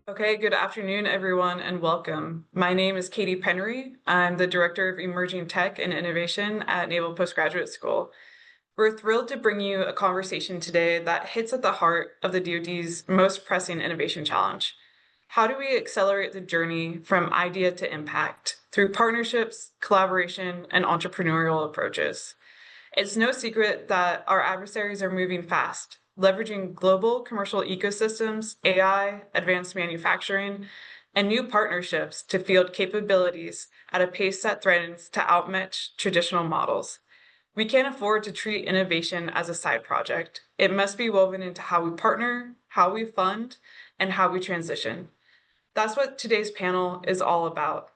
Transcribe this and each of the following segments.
Okay, good afternoon, everyone, and welcome. My name is Kaitie Penry. I'm the Director of Emerging Tech and Innovation at Naval Postgraduate School. We're thrilled to bring you a conversation today that hits at the heart of the DoD's most pressing innovation challenge. How do we accelerate the journey from idea to impact through partnerships, collaboration, and entrepreneurial approaches? It's no secret that our adversaries are moving fast, leveraging global commercial ecosystems, AI, advanced manufacturing, and new partnerships to field capabilities at a pace that threatens to outmatch traditional models. We can't afford to treat innovation as a side project. It must be woven into how we partner, how we fund, and how we transition. That's what today's panel is all about.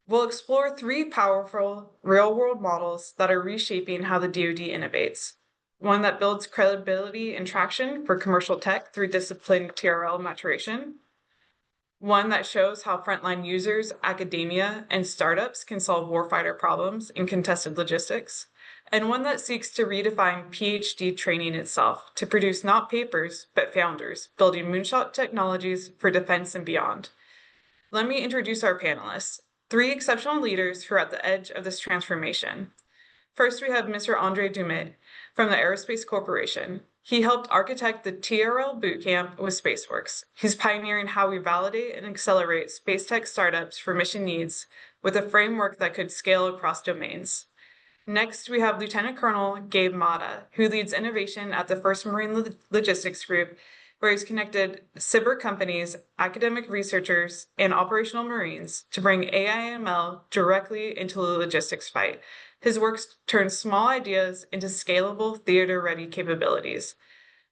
We'll explore three powerful real-world models that are reshaping how the DoD innovates. One that builds credibility and traction for commercial tech through disciplined TRL maturation. One that shows how frontline users, academia, and startups can solve warfighter problems in contested logistics. And one that seeks to redefine PhD training itself to produce not papers, but founders, building moonshot technologies for defense and beyond. Let me introduce our panelists. Three exceptional leaders who are at the edge of this transformation. First, we have Mr. Doumitt from the Aerospace Corporation. He helped architect the TRL bootcamp with SpaceWorks. He's pioneering how we validate and accelerate space tech startups for mission needs with a framework that could scale across domains. Next, we have Lieutenant Colonel Gabe, who leads innovation at the 1st Marine Logistics Group, where he's connected SBIR companies, academic researchers, and operational Marines to bring AI/ML directly into the logistics fight. His work turns small ideas into scalable, theater-ready capabilities.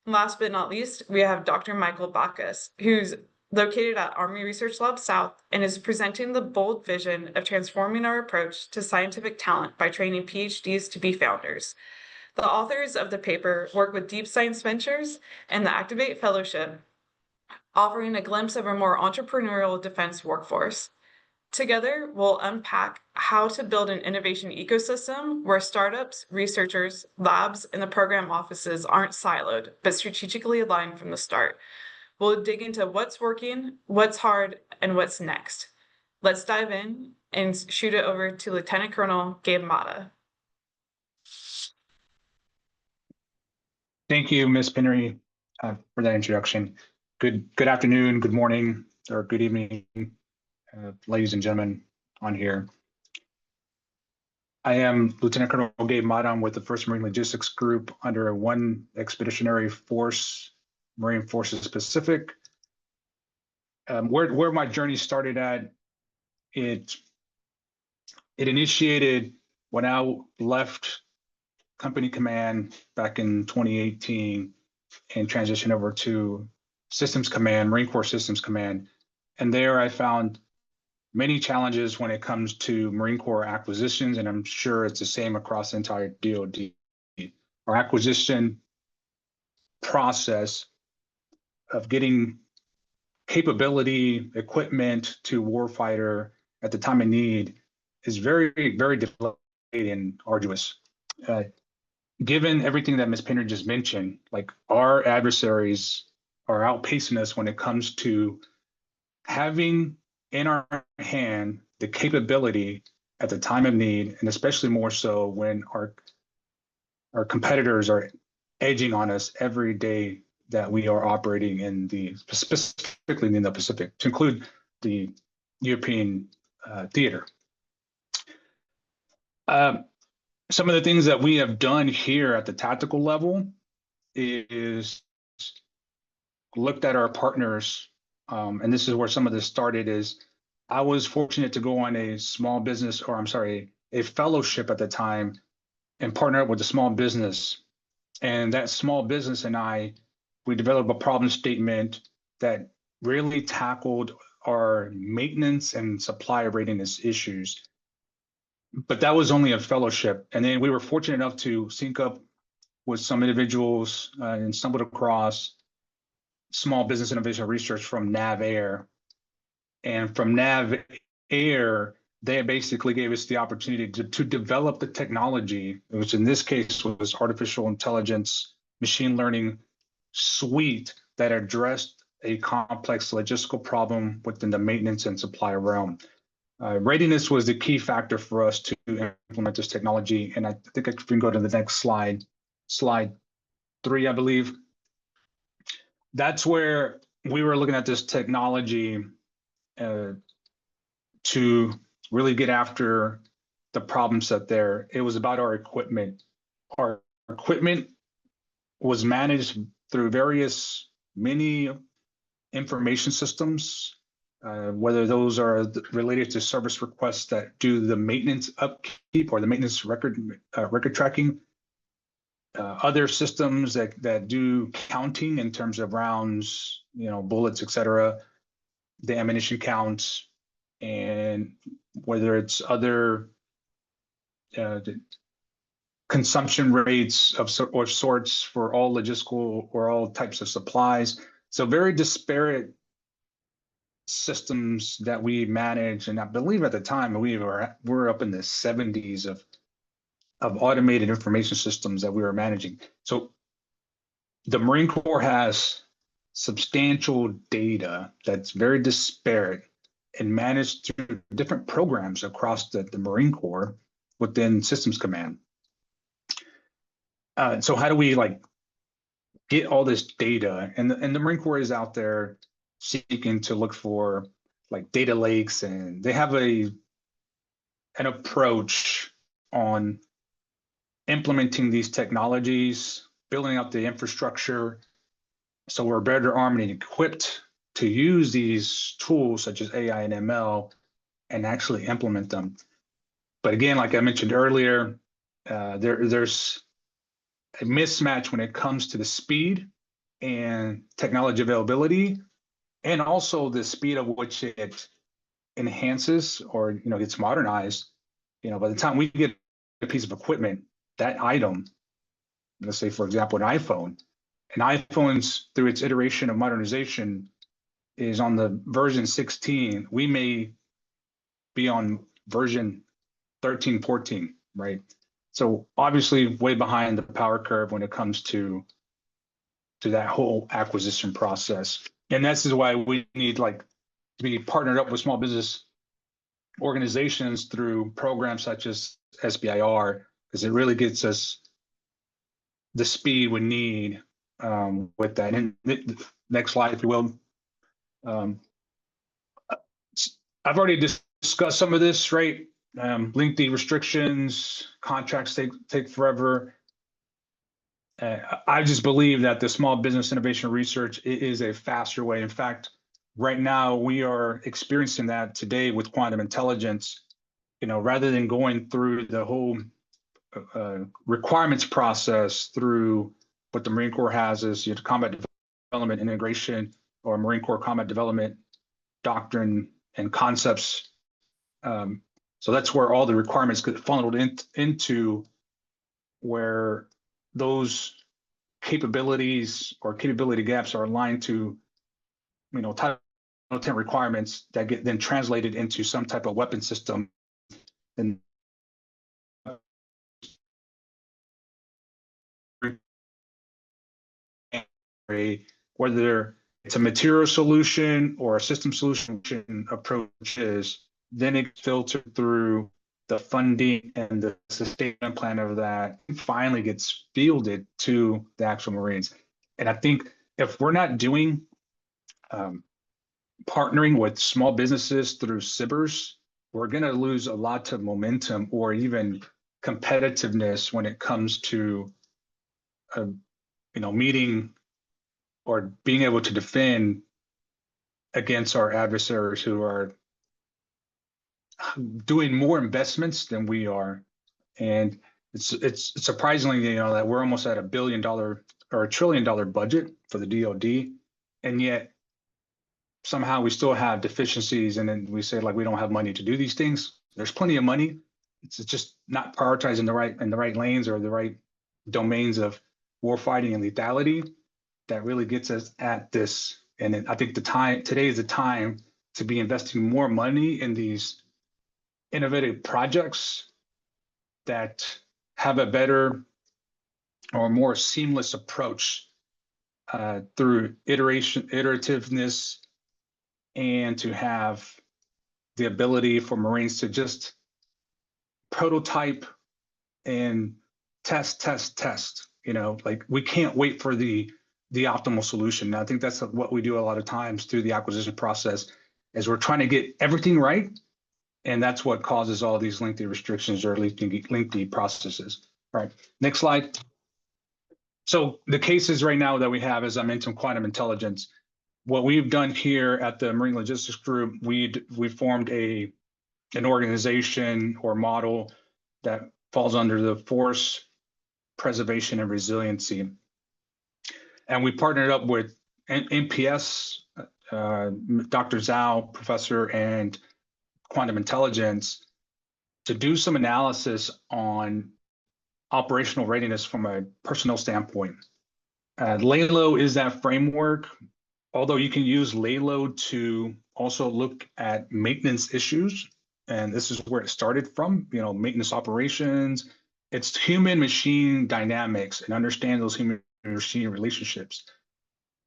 And last but not least, we have Dr. Michael Bakas, who's located at Army Research Lab South and is presenting the bold vision of transforming our approach to scientific talent by training PhDs to be founders. The authors of the paper work with Deep Science Ventures and the Activate Fellowship, offering a glimpse of a more entrepreneurial defense workforce. Together, we'll unpack how to build an innovation ecosystem where startups, researchers, labs, and the program offices aren't siloed, but strategically aligned from the start. We'll dig into what's working, what's hard, and what's next. Let's dive in and shoot it over to Lieutenant Colonel Gabe Mata. Thank you, Ms. Penry, for that introduction. Good afternoon, good morning, or good evening, ladies and gentlemen on here. I am Lieutenant Colonel Gabe Mata. I'm with the 1st Marine Logistics Group under 1 Expeditionary Force, Marine Forces Pacific. Where my journey started at, it initiated when I left company command back in 2018 and transitioned over to Systems Command, Marine Corps Systems Command. And there I found many challenges when it comes to Marine Corps acquisitions, and I'm sure it's the same across the entire DoD. Our acquisition process of getting capability, equipment to warfighter at the time of need is very, very difficult and arduous. Given everything that Ms. Penry just mentioned, like our adversaries are outpacing us when it comes to having in our hand the capability at the time of need, and especially more so when our competitors are edging on us every day that we are operating in specifically in the Pacific, to include the European theater. Some of the things that we have done here at the tactical level is looked at our partners, and this is where some of this started. Is I was fortunate to go on a fellowship at the time and partner up with a small business. And that small business and we developed a problem statement that really tackled our maintenance and supply readiness issues. But that was only a fellowship. And then we were fortunate enough to sync up with some individuals and stumbled across small business innovation research from Naval. And from Naval, they basically gave us the opportunity to develop the technology, which in this case was artificial intelligence, machine learning suite that addressed a complex logistical problem within the maintenance and supply realm. Readiness was the key factor for us to implement this technology. And I think I can go to the next slide, slide 3, I believe. That's where we were looking at this technology to really get after the problem set there. It was about our equipment. Our equipment was managed through many information systems, whether those are related to service requests that do the maintenance upkeep or the maintenance record tracking, other systems that do counting in terms of rounds, bullets, etc., the ammunition counts, and whether it's other the consumption rates of sorts for all logistical or all types of supplies. So very disparate systems that we manage, and I believe at the time we're up in the 70s of automated information systems that we were managing. So the Marine Corps has substantial data that's very disparate and managed through different programs across the Marine Corps within Systems Command. So how do we get all this data? And the Marine Corps is out there seeking to look for data lakes, and they have an approach on implementing these technologies, building out the infrastructure, so we're better armed and equipped to use these tools such as AI and ML and actually implement them. But again, like I mentioned earlier, there's a mismatch when it comes to the speed and technology availability, and also the speed of which it enhances or gets modernized. By the time we get a piece of equipment, that item, let's say for example an iPhone's through its iteration of modernization is on the version 16. We may be on version 13, 14, right? So obviously way behind the power curve when it comes to that whole acquisition process. And this is why we need to be partnered up with small business organizations through programs such as SBIR, because it really gets us the speed we need with that. And next slide, if you will. I've already discussed some of this, right? Lengthy restrictions, contracts take forever. I just believe that the small business innovation research is a faster way. In fact, right now we are experiencing that today with quantum intelligence. Rather than going through the whole requirements process through what the Marine Corps has is combat development integration or Marine Corps combat development doctrine and concepts. So that's where all the requirements get funneled into, where those capabilities or capability gaps are aligned to, Title 10 requirements that get then translated into some type of weapon system. And whether it's a material solution or a system solution approaches, then it filters through the funding and the sustainment plan of that finally gets fielded to the actual Marines. And I think if we're not doing partnering with small businesses through SBIRs, we're going to lose a lot of momentum or even competitiveness when it comes to meeting or being able to defend against our adversaries who are doing more investments than we are. And it's surprisingly, that we're almost at $1 billion or $1 trillion budget for the DoD, and yet somehow we still have deficiencies, and then we say we don't have money to do these things. There's plenty of money. It's just not prioritizing in the right lanes or the right domains of warfighting and lethality that really gets us at this. And I think today is the time to be investing more money in these innovative projects that have a better or more seamless approach through iterativeness, and to have the ability for Marines to just prototype and test. Like we can't wait for the optimal solution. And I think that's what we do a lot of times through the acquisition process, is we're trying to get everything right. And that's what causes all these lengthy restrictions or lengthy processes. All right, next slide. So the cases right now that we have, as I mentioned, quantum intelligence. What we've done here at the Marine Logistics Group, we formed an organization or model that falls under the force preservation and resiliency. And we partnered up with NPS, Dr. Zhao, professor, and quantum intelligence to do some analysis on operational readiness from a personnel standpoint. LALO is that framework, although you can use LALO to also look at maintenance issues. And this is where it started from, maintenance operations. It's human-machine dynamics and understand those human-machine relationships.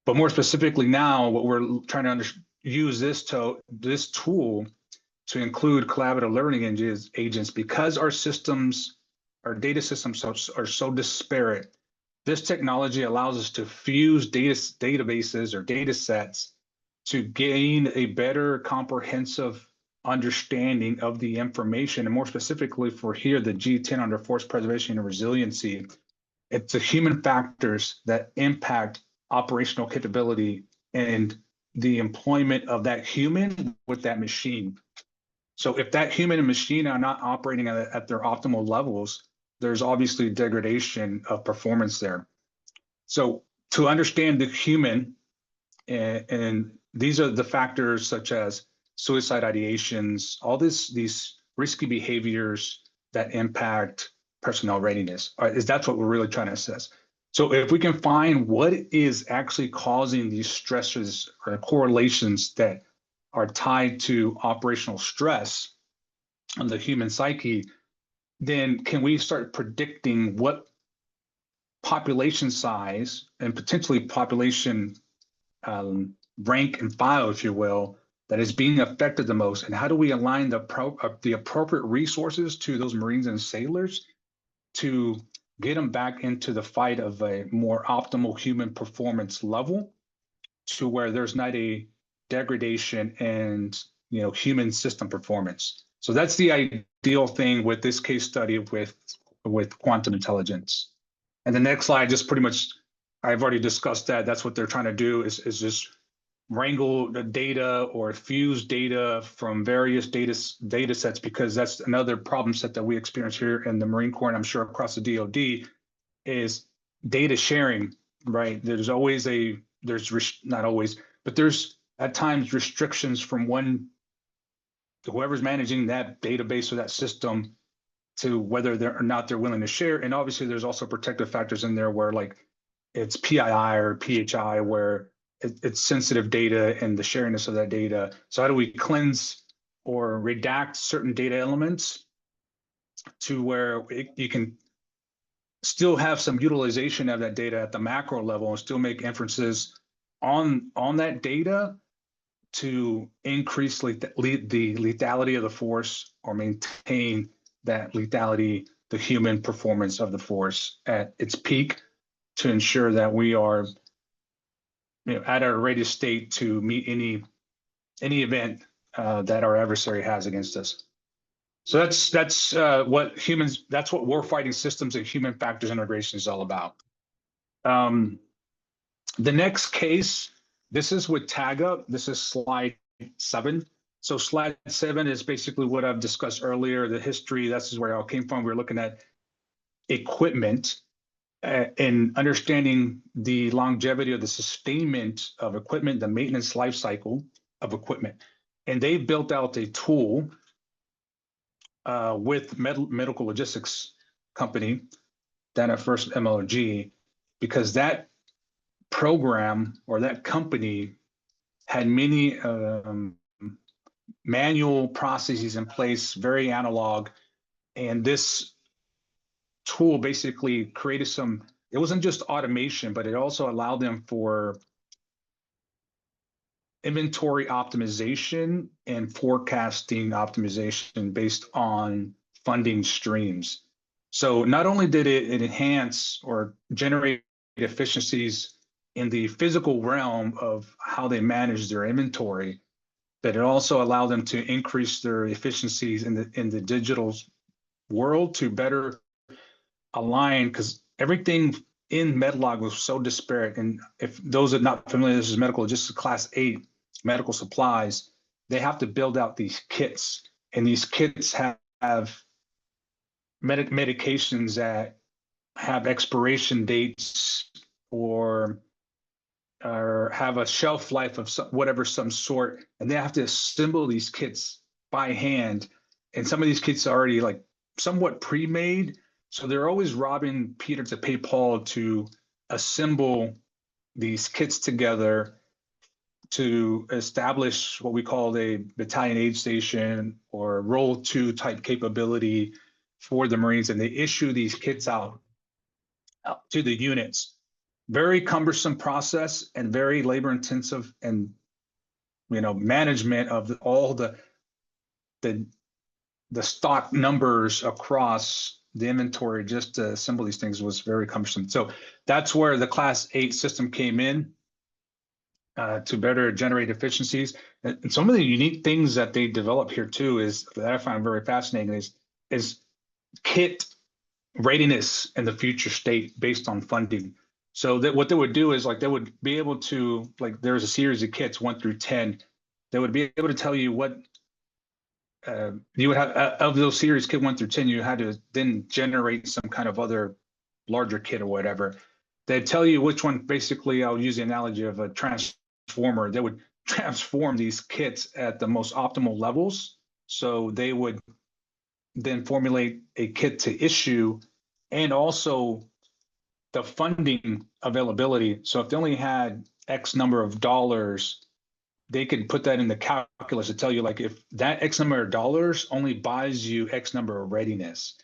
But more specifically now, what we're trying to use this tool to include collaborative learning agents, because our data systems are so disparate. This technology allows us to fuse databases or data sets to gain a better comprehensive understanding of the information, and more specifically for here, the G10 under force preservation and resiliency. It's the human factors that impact operational capability and the employment of that human with that machine. So if that human and machine are not operating at their optimal levels, there's obviously degradation of performance there. So to understand the human, and these are the factors such as suicide ideations, all these risky behaviors that impact personnel readiness. That's what we're really trying to assess. So if we can find what is actually causing these stressors or correlations that are tied to operational stress on the human psyche, then can we start predicting what population size and potentially population rank and file, if you will, that is being affected the most, and how do we align the appropriate resources to those Marines and sailors to get them back into the fight of a more optimal human performance level, to where there's not a degradation and human system performance. So that's the ideal thing with this case study with quantum intelligence. And the next slide, just pretty much, I've already discussed that. That's what they're trying to do is just wrangle the data or fuse data from various data sets, because that's another problem set that we experience here in the Marine Corps, and I'm sure across the DoD, is data sharing, right? There's not always, but there's at times restrictions from whoever's managing that database or that system to whether they're willing to share. And obviously there's also protective factors in there where like it's PII or PHI, where it's sensitive data and the sharingness of that data. So how do we cleanse or redact certain data elements to where you can still have some utilization of that data at the macro level and still make inferences on that data to increase the lethality of the force or maintain that lethality, the human performance of the force at its peak, to ensure that we are at our ready state to meet any event that our adversary has against us. So that's what warfighting systems and human factors integration is all about. The next case, this is with tag up. This is slide 7. So slide 7 is basically what I've discussed earlier, the history. This is where it all came from. We're looking at equipment and understanding the longevity of the sustainment of equipment, the maintenance life cycle of equipment. And they built out a tool with medical logistics company, then at first MLG, because that program or that company had many manual processes in place, very analog. And this tool basically created some it wasn't just automation, but it also allowed them for inventory optimization and forecasting optimization based on funding streams. So not only did it enhance or generate efficiencies in the physical realm of how they manage their inventory, but it also allowed them to increase their efficiencies in the digital world to better align, because everything in MedLog was so disparate. And if those are not familiar, this is medical, just class 8 medical supplies, they have to build out these kits, and these kits have medications that have expiration dates or have a shelf life of some sort, and they have to assemble these kits by hand. And some of these kits are already like somewhat pre-made, so they're always robbing Peter to pay Paul to assemble these kits together to establish what we call a battalion aid station or Role 2 type capability for the Marines. And they issue these kits out to the units. Very cumbersome process and very labor intensive, and management of all the stock numbers across the inventory just to assemble these things was very cumbersome. So that's where the class 8 system came in to better generate efficiencies. And some of the unique things that they develop here too is that I find very fascinating is kit readiness in the future state based on funding. So that what they would do is they would be able to, there's a series of kits 1 through 10. They would be able to tell you what you would have of those series kit 1 through 10. You had to then generate some kind of other larger kit or whatever. They'd tell you which one. Basically, I'll use the analogy of a transformer. They would transform these kits at the most optimal levels. So they would then formulate a kit to issue, and also the funding availability. So if they only had X number of dollars, they could put that in the calculus to tell you, if that X number of dollars only buys you X number of readiness.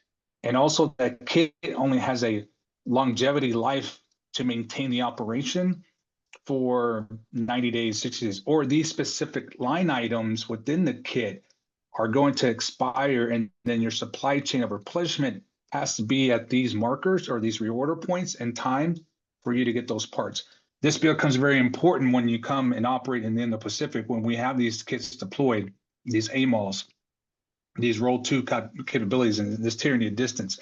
And also that kit only has a longevity life to maintain the operation for 90 days, 60 days, or these specific line items within the kit are going to expire, and then your supply chain of replenishment has to be at these markers or these reorder points in time for you to get those parts. This becomes very important when you come and operate in the Indo-Pacific, when we have these kits deployed, these AMOLs, these Role 2 capabilities, and this tyranny of distance.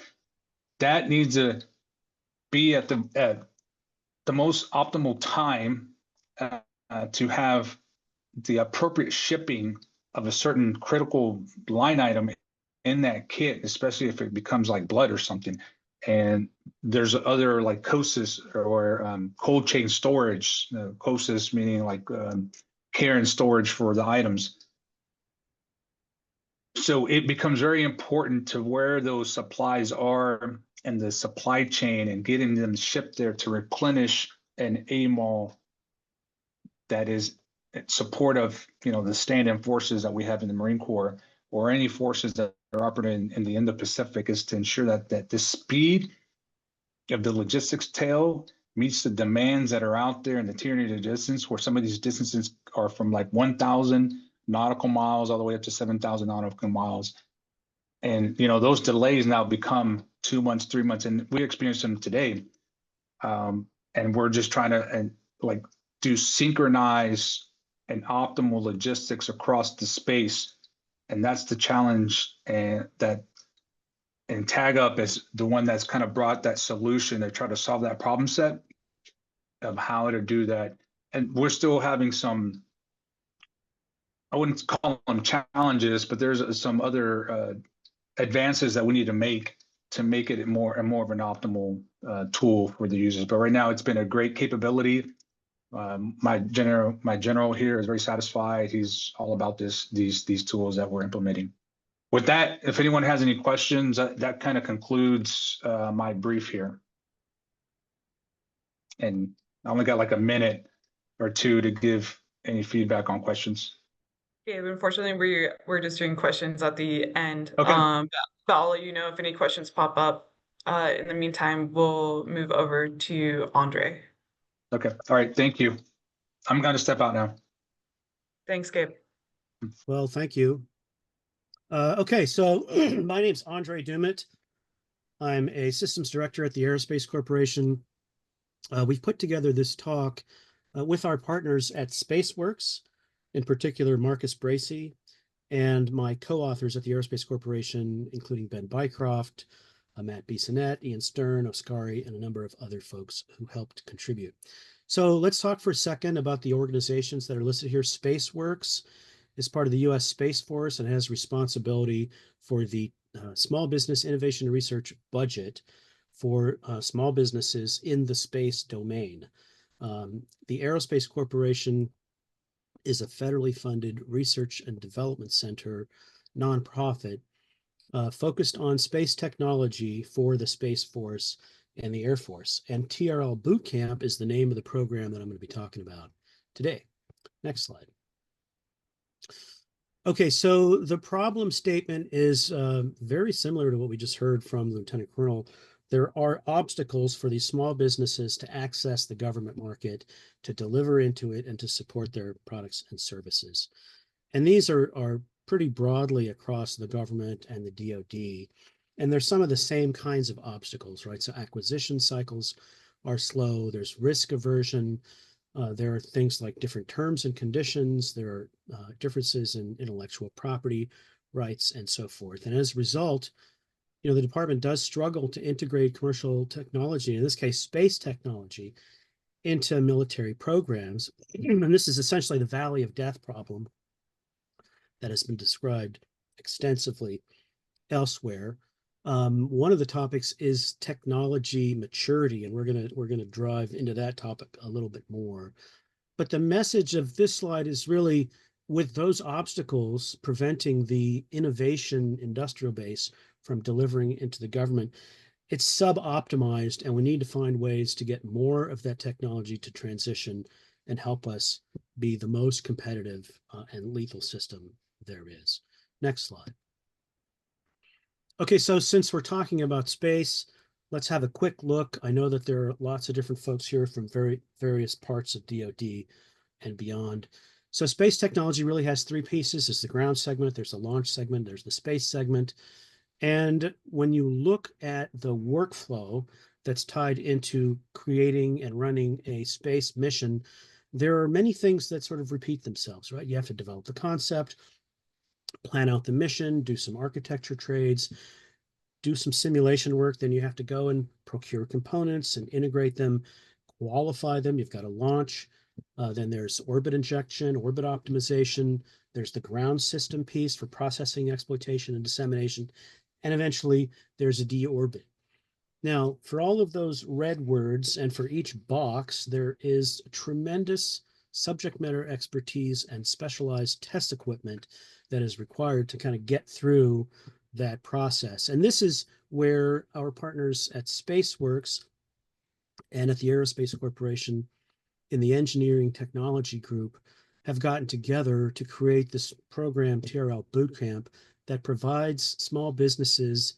That needs to be at the most optimal time to have the appropriate shipping of a certain critical line item in that kit, especially if it becomes like blood or something. And there's other like COSIS or cold chain storage, COSIS meaning care and storage for the items. So it becomes very important to where those supplies are in the supply chain and getting them shipped there to replenish an AMOL that is in support of the stand-in forces that we have in the Marine Corps, or any forces that are operating in the Indo-Pacific, is to ensure that the speed of the logistics tail meets the demands that are out there in the tyranny of the distance, where some of these distances are from 1,000 nautical miles all the way up to 7,000 nautical miles. And those delays now become 2 months, 3 months, and we experience them today. And we're just trying to do synchronize and optimal logistics across the space. And that's the challenge, and Tag Up is the one that's kind of brought that solution to try to solve that problem set of how to do that. And we're still having some, I wouldn't call them challenges, but there's some other advances that we need to make it more of an optimal tool for the users. But right now, it's been a great capability. My general here is very satisfied. He's all about these tools that we're implementing. With that, if anyone has any questions, that kind of concludes my brief here. And I only got a minute or two to give any feedback on questions. Gabe, unfortunately, we're just doing questions at the end. Okay. But I'll let you know if any questions pop up. In the meantime, we'll move over to Andre. Okay. All right. Thank you. I'm going to step out now. Thanks, Gabe. Well, thank you. Okay, so my name's Andre Doumitt. I'm a systems director at the Aerospace Corporation. We've put together this talk with our partners at SpaceWorks, in particular Marcus Bracey, and my co-authors at the Aerospace Corporation, including Ben Bycroft, Matt Bissonette, Ian Stern, Oscari, and a number of other folks who helped contribute. So let's talk for a second about the organizations that are listed here. SpaceWorks is part of the U.S. Space Force and has responsibility for the small business innovation and research budget for small businesses in the space domain. The Aerospace Corporation is a federally funded research and development center, nonprofit, focused on space technology for the Space Force and the Air Force. And TRL Boot Camp is the name of the program that I'm going to be talking about today. Next slide. Okay, so the problem statement is very similar to what we just heard from Lieutenant Colonel. There are obstacles for these small businesses to access the government market, to deliver into it, and to support their products and services. And these are pretty broadly across the government and the DoD. And there's some of the same kinds of obstacles, right? So acquisition cycles are slow. There's risk aversion. There are things like different terms and conditions. There are differences in intellectual property rights and so forth. And as a result, the department does struggle to integrate commercial technology, in this case, space technology, into military programs. And this is essentially the valley of death problem that has been described extensively elsewhere. One of the topics is technology maturity, and we're gonna drive into that topic a little bit more. But the message of this slide is really, with those obstacles preventing the innovation industrial base from delivering into the government, it's sub-optimized, and we need to find ways to get more of that technology to transition and help us be the most competitive and lethal system there is. Next slide. Okay, so since we're talking about space, let's have a quick look. I know that there are lots of different folks here from various parts of DoD and beyond. So space technology really has three pieces. There's the ground segment, there's the launch segment, there's the space segment. And when you look at the workflow that's tied into creating and running a space mission, there are many things that sort of repeat themselves, right? You have to develop the concept, plan out the mission, do some architecture trades, do some simulation work. Then you have to go and procure components and integrate them, qualify them. You've got to launch. Then there's orbit injection, orbit optimization. There's the ground system piece for processing, exploitation, and dissemination. And eventually there's a deorbit. Now, for all of those red words and for each box, there is tremendous subject matter expertise and specialized test equipment that is required to kind of get through that process. And this is where our partners at SpaceWorks and at the Aerospace Corporation in the engineering technology group have gotten together to create this program, TRL Bootcamp, that provides small businesses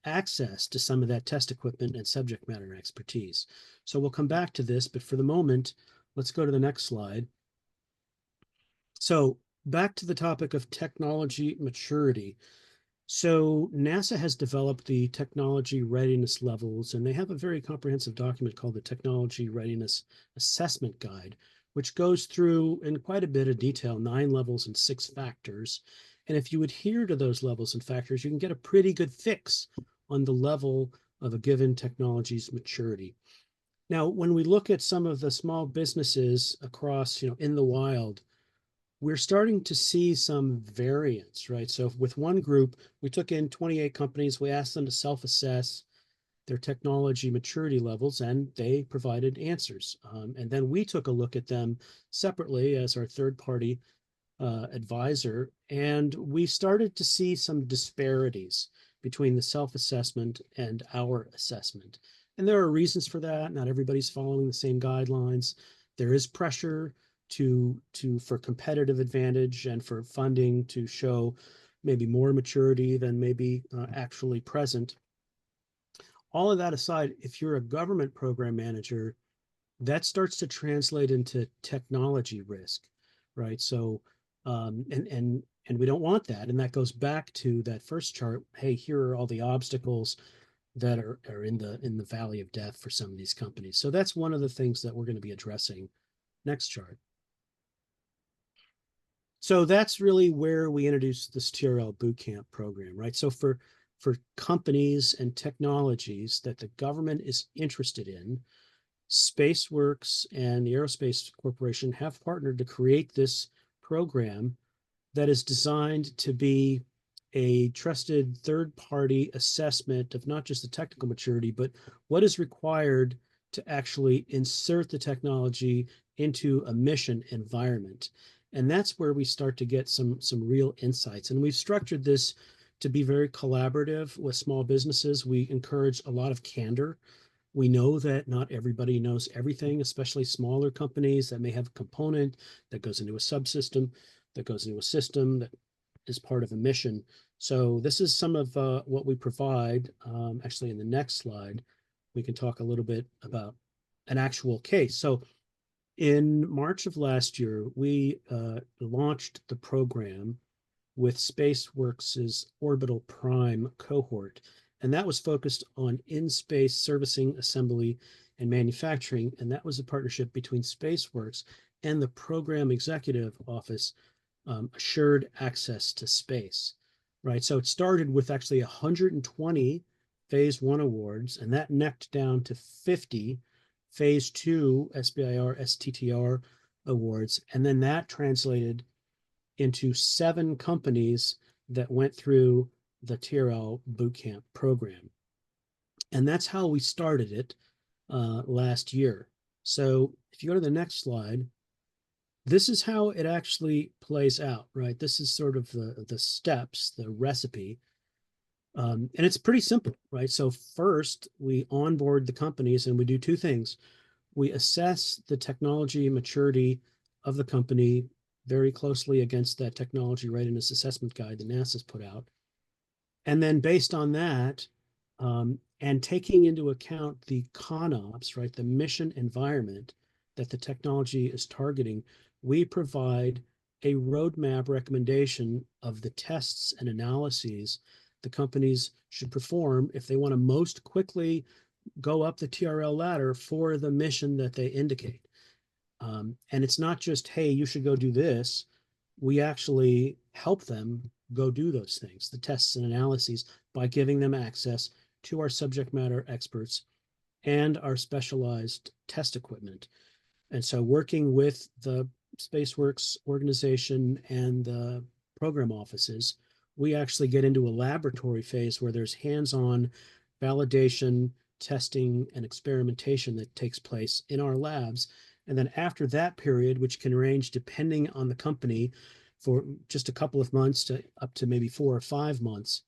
access to some of that test equipment and subject matter expertise. So we'll come back to this, but for the moment, let's go to the next slide. So back to the topic of technology maturity. So NASA has developed the technology readiness levels, and they have a very comprehensive document called the Technology Readiness Assessment Guide, which goes through in quite a bit of detail, 9 levels and 6 factors. And if you adhere to those levels and factors, you can get a pretty good fix on the level of a given technology's maturity. Now, when we look at some of the small businesses across, in the wild, we're starting to see some variance, right? So with one group, we took in 28 companies, we asked them to self-assess their technology maturity levels, and they provided answers. And then we took a look at them separately as our third-party advisor, and we started to see some disparities between the self-assessment and our assessment. And there are reasons for that. Not everybody's following the same guidelines. There is pressure for competitive advantage and for funding to show maybe more maturity than maybe actually present. all of that aside, if you're a government program manager, that starts to translate into technology risk, right? So, and we don't want that. And that goes back to that first chart. Hey, here are all the obstacles that are in the valley of death for some of these companies. So that's one of the things that we're going to be addressing. Next chart. So that's really where we introduced this TRL bootcamp program, right? So for companies and technologies that the government is interested in, SpaceWorks and the Aerospace Corporation have partnered to create this program that is designed to be a trusted third-party assessment of not just the technical maturity, but what is required to actually insert the technology into a mission environment. And that's where we start to get some real insights. And we've structured this to be very collaborative with small businesses. We encourage a lot of candor. We know that not everybody knows everything, especially smaller companies that may have a component that goes into a subsystem, that goes into a system that is part of a mission. So this is some of what we provide. Actually, in the next slide, we can talk a little bit about an actual case. So in March of last year, we launched the program with SpaceWorks' Orbital Prime cohort. And that was focused on in-space servicing, assembly, and manufacturing. And that was a partnership between SpaceWorks and the Program Executive Office, Assured Access to Space, right? So it started with actually 120 Phase 1 awards, and that necked down to 50 Phase 2 SBIR, STTR awards. And then that translated into 7 companies that went through the TRL bootcamp program. And that's how we started it last year. So if you go to the next slide, this is how it actually plays out, right? This is sort of the steps, the recipe. And it's pretty simple, right? So first, we onboard the companies and we do 2 things. We assess the technology maturity of the company very closely against that technology readiness assessment guide that NASA's put out. And then based on that, and taking into account the ConOps, right, the mission environment that the technology is targeting, we provide a roadmap recommendation of the tests and analyses the companies should perform if they want to most quickly go up the TRL ladder for the mission that they indicate. And it's not just, hey, you should go do this. We actually help them go do those things, the tests and analyses, by giving them access to our subject matter experts and our specialized test equipment. And so working with the SpaceWorks organization and the program offices, we actually get into a laboratory phase where there's hands-on validation, testing, and experimentation that takes place in our labs. And then after that period, which can range depending on the company for just a couple of months to up to maybe 4 or 5 months,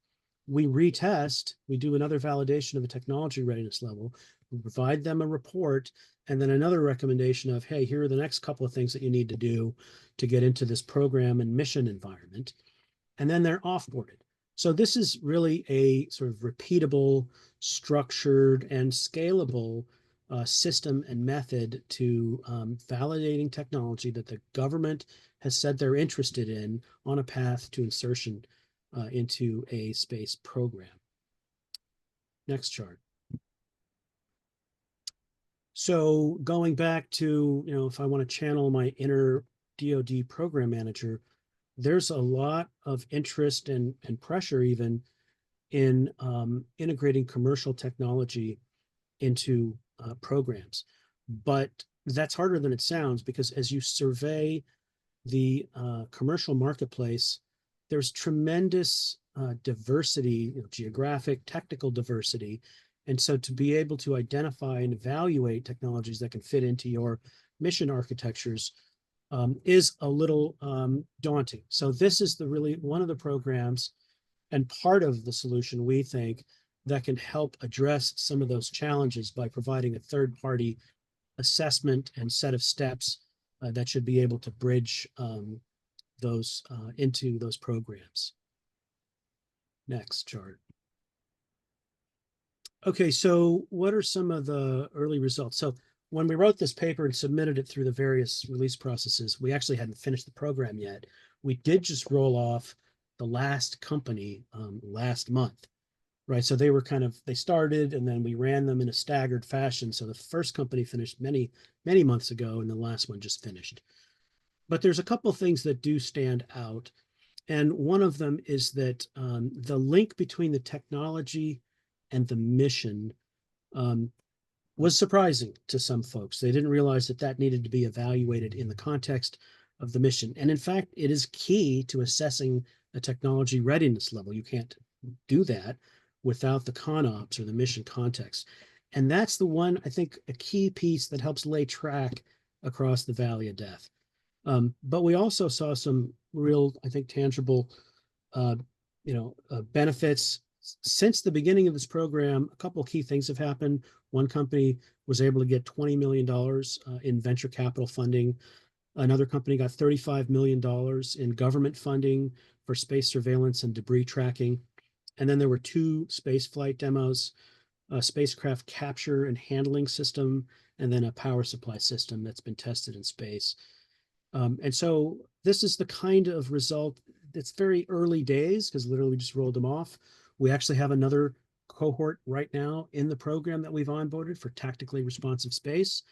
we retest, we do another validation of the technology readiness level, we provide them a report, and then another recommendation of, hey, here are the next couple of things that you need to do to get into this program and mission environment. And then they're offboarded. So this is really a sort of repeatable, structured, and scalable system and method to validating technology that the government has said they're interested in on a path to insertion into a space program. Next chart. So going back to, if I want to channel my inner DoD program manager, there's a lot of interest and pressure even in integrating commercial technology into programs. But that's harder than it sounds, because as you survey the commercial marketplace, there's tremendous diversity, geographic, technical diversity. And so to be able to identify and evaluate technologies that can fit into your mission architectures is a little daunting. So this is really one of the programs and part of the solution, we think, that can help address some of those challenges by providing a third-party assessment and set of steps that should be able to bridge those into those programs. Next chart. Okay, so what are some of the early results? So when we wrote this paper and submitted it through the various release processes, we actually hadn't finished the program yet. We did just roll off the last company last month, right? So they were they started and then we ran them in a staggered fashion. So the first company finished many, many months ago and the last one just finished. But there's a couple things that do stand out. And one of them is that the link between the technology and the mission was surprising to some folks. They didn't realize that that needed to be evaluated in the context of the mission. And in fact, it is key to assessing a technology readiness level. You can't do that without the ConOps or the mission context. And that's the one, I think, a key piece that helps lay track across the Valley of Death. But we also saw some real, I think, tangible, benefits since the beginning of this program. A couple of key things have happened. One company was able to get $20 million in venture capital funding. Another company got $35 million in government funding for space surveillance and debris tracking. And then there were 2 space flight demos, a spacecraft capture and handling system, and then a power supply system that's been tested in space. And so this is the kind of result that's very early days because literally we just rolled them off. We actually have another cohort right now in the program that we've onboarded for tactically responsive space.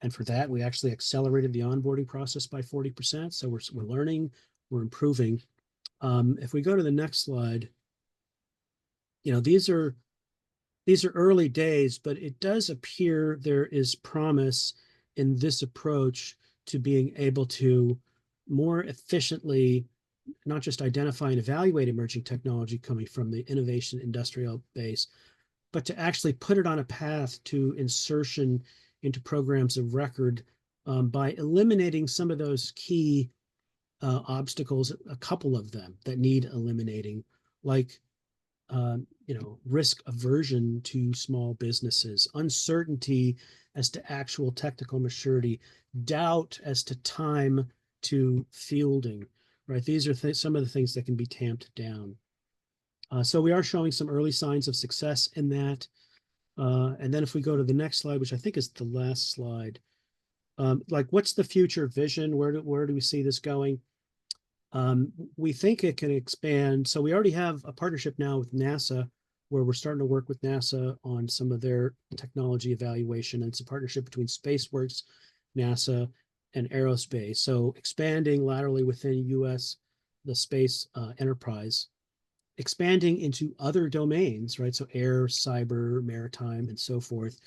And for that, we actually accelerated the onboarding process by 40%. So we're learning, we're improving. If we go to the next slide, these are early days, but it does appear there is promise in this approach to being able to more efficiently not just identify and evaluate emerging technology coming from the innovation industrial base, but to actually put it on a path to insertion into programs of record by eliminating some of those key obstacles, a couple of them that need eliminating, like risk aversion to small businesses, uncertainty as to actual technical maturity, doubt as to time to fielding, right? These are some of the things that can be tamped down. So we are showing some early signs of success in that. And then if we go to the next slide, which I think is the last slide, like what's the future vision? Where do we see this going? We think it can expand. So we already have a partnership now with NASA where we're starting to work with NASA on some of their technology evaluation. And it's a partnership between SpaceWorks, NASA, and Aerospace. So expanding laterally within the space enterprise, expanding into other domains, right? So air, cyber, maritime, and so forth.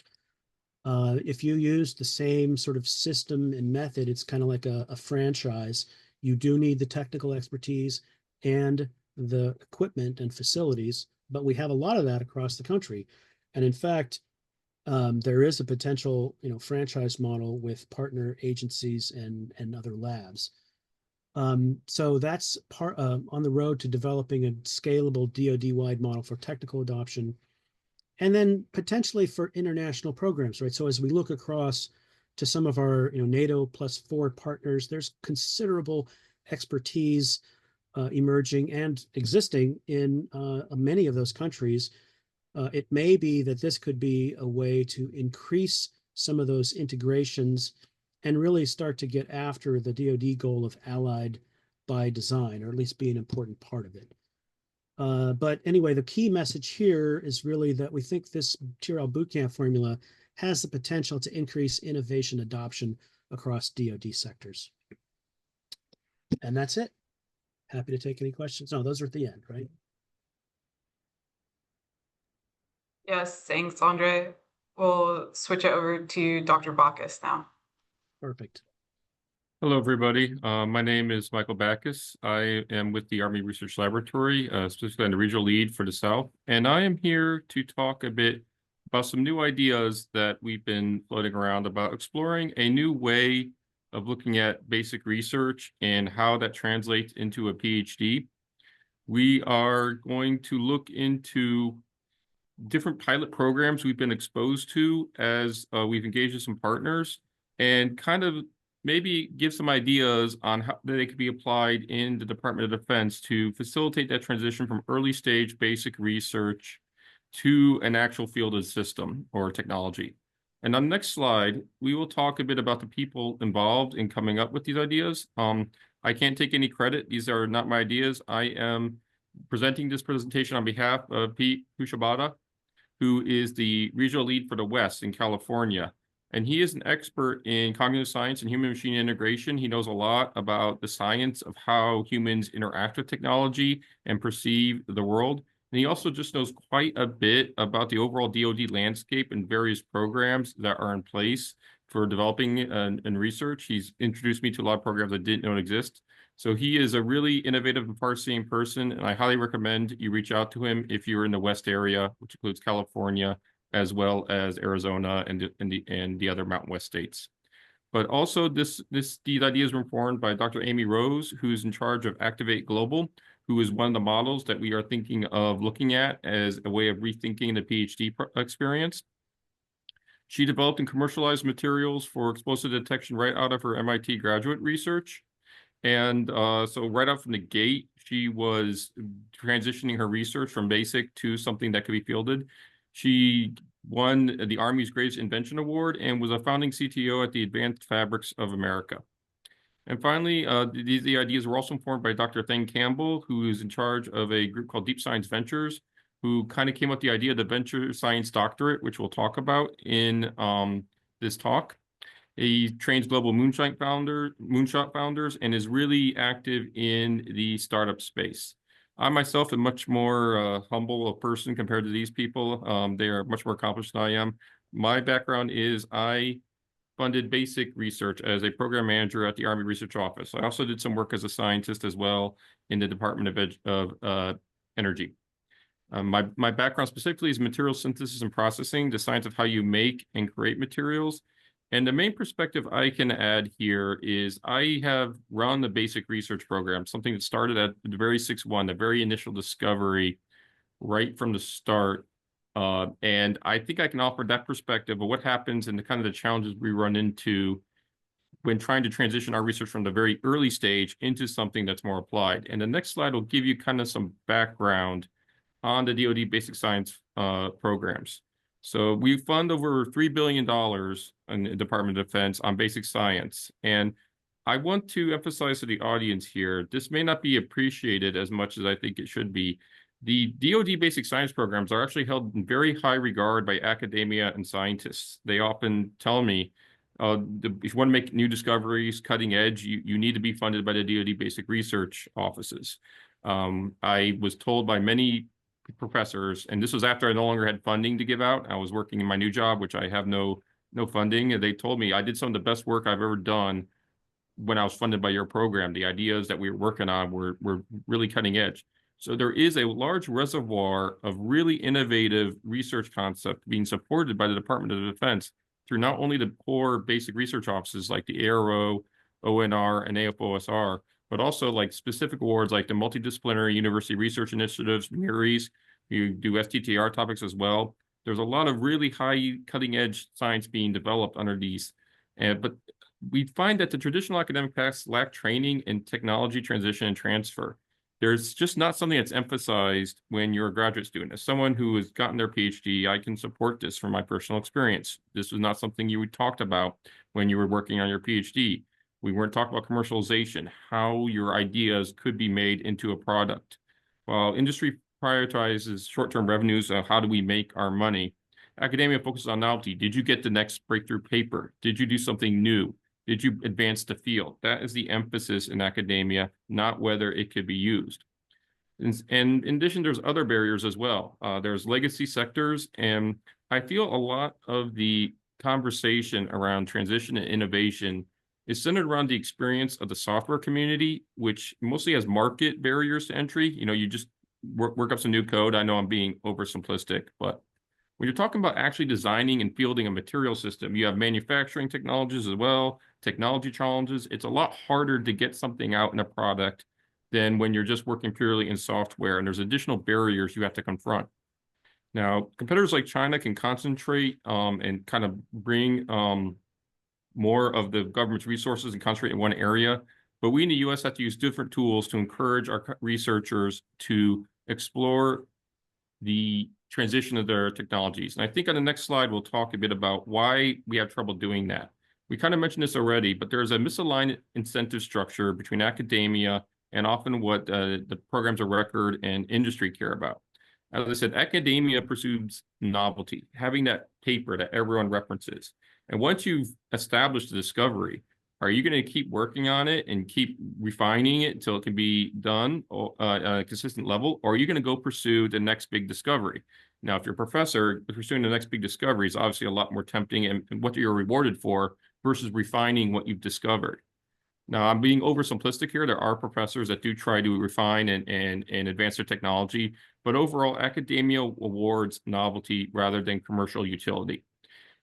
If you use the same sort of system and method, it's kind of like a franchise. You do need the technical expertise and the equipment and facilities, but we have a lot of that across the country. And in fact, there is a potential, franchise model with partner agencies and other labs. So that's part on the road to developing a scalable DoD-wide model for technical adoption, and then potentially for international programs, right? So as we look across to some of our NATO +4 partners, there's considerable expertise emerging and existing in many of those countries. It may be that this could be a way to increase some of those integrations and really start to get after the DoD goal of allied by design, or at least be an important part of it. But anyway, the key message here is really that we think this TRL bootcamp formula has the potential to increase innovation adoption across DoD sectors. And that's it. Happy to take any questions. No, those are at the end, right? Yes, thanks, Andre. We'll switch it over to Dr. Bakas now. Perfect. Hello, everybody. My name is Michael Bakas. I am with the Army Research Laboratory, specifically on the regional lead for the South. And I am here to talk a bit about some new ideas that we've been floating around about exploring a new way of looking at basic research and how that translates into a PhD. We are going to look into different pilot programs we've been exposed to as we've engaged with some partners, and kind of maybe give some ideas on how they could be applied in the Department of Defense to facilitate that transition from early stage basic research to an actual fielded system or technology. And on the next slide, we will talk a bit about the people involved in coming up with these ideas. I can't take any credit. These are not my ideas. I am presenting this presentation on behalf of Pete Kushabata, who is the regional lead for the West in California. And he is an expert in cognitive science and human-machine integration. He knows a lot about the science of how humans interact with technology and perceive the world. And he also just knows quite a bit about the overall DoD landscape and various programs that are in place for developing and research. He's introduced me to a lot of programs I didn't know exist. So he is a really innovative and far-seeing person, and I highly recommend you reach out to him if you're in the West area, which includes California, as well as Arizona and the other Mountain West states. But also these ideas were informed by Dr. Amy Rose, who's in charge of Activate Global, who is one of the models that we are thinking of looking at as a way of rethinking the PhD experience. She developed and commercialized materials for explosive detection right out of her MIT graduate research. And so right out from the gate, she was transitioning her research from basic to something that could be fielded. She won the Army's Greatest Invention Award and was a founding CTO at the Advanced Fabrics of America. And finally, the ideas were also informed by Dr. Thane Campbell, who is in charge of a group called Deep Science Ventures, who kind of came up with the idea of the Venture Science Doctorate, which we'll talk about in this talk. He trains global moonshot founders and is really active in the startup space. I myself am much more humble a person compared to these people. They are much more accomplished than I am. My background is I funded basic research as a program manager at the Army Research Office. I also did some work as a scientist as well in the Department of Energy. My background specifically is material synthesis and processing, the science of how you make and create materials. And the main perspective I can add here is I have run the basic research program, something that started at the very 6-1, the very initial discovery right from the start. And I think I can offer that perspective of what happens and the kind of the challenges we run into when trying to transition our research from the very early stage into something that's more applied. And the next slide will give you kind of some background on the DoD basic science programs. So we fund over $3 billion in the Department of Defense on basic science. And I want to emphasize to the audience here, this may not be appreciated as much as I think it should be. The DoD basic science programs are actually held in very high regard by academia and scientists. They often tell me, if you want to make new discoveries, cutting edge, you need to be funded by the DoD basic research offices. I was told by many professors, and this was after I no longer had funding to give out. I was working in my new job, which I have no funding. And they told me I did some of the best work I've ever done when I was funded by your program. The ideas that we were working on were really cutting edge. So there is a large reservoir of really innovative research concept being supported by the Department of Defense through not only the core basic research offices like the ARO, ONR, and AFOSR, but also like specific awards like the Multidisciplinary University Research Initiatives, MIRIs. You do STTR topics as well. There's a lot of really high cutting edge science being developed under these. But we find that the traditional academic paths lack training in technology transition and transfer. There's just not something that's emphasized when you're a graduate student. As someone who has gotten their PhD, I can support this from my personal experience. This was not something you talked about when you were working on your PhD. We weren't talking about commercialization, how your ideas could be made into a product. While industry prioritizes short-term revenues, how do we make our money? Academia focuses on novelty. Did you get the next breakthrough paper? Did you do something new? Did you advance the field? That is the emphasis in academia, not whether it could be used. And in addition, there's other barriers as well. There's legacy sectors, and I feel a lot of the conversation around transition and innovation is centered around the experience of the software community, which mostly has market barriers to entry. You just work up some new code. I know I'm being oversimplistic, but when you're talking about actually designing and fielding a material system, you have manufacturing technologies as well, technology challenges. It's a lot harder to get something out in a product than when you're just working purely in software, and there's additional barriers you have to confront. Now, competitors like China can concentrate and kind of bring more of the government's resources and concentrate in one area. But we in the US have to use different tools to encourage our researchers to explore the transition of their technologies. And I think on the next slide, we'll talk a bit about why we have trouble doing that. We kind of mentioned this already, but there's a misaligned incentive structure between academia and often what the programs of record and industry care about. As I said, academia pursues novelty, having that paper that everyone references. And once you've established the discovery, are you going to keep working on it and keep refining it until it can be done at a consistent level? Or are you going to go pursue the next big discovery? Now, if you're a professor, pursuing the next big discovery is obviously a lot more tempting and what you're rewarded for versus refining what you've discovered. Now, I'm being oversimplistic here. There are professors that do try to refine and advance their technology, but overall, academia awards novelty rather than commercial utility.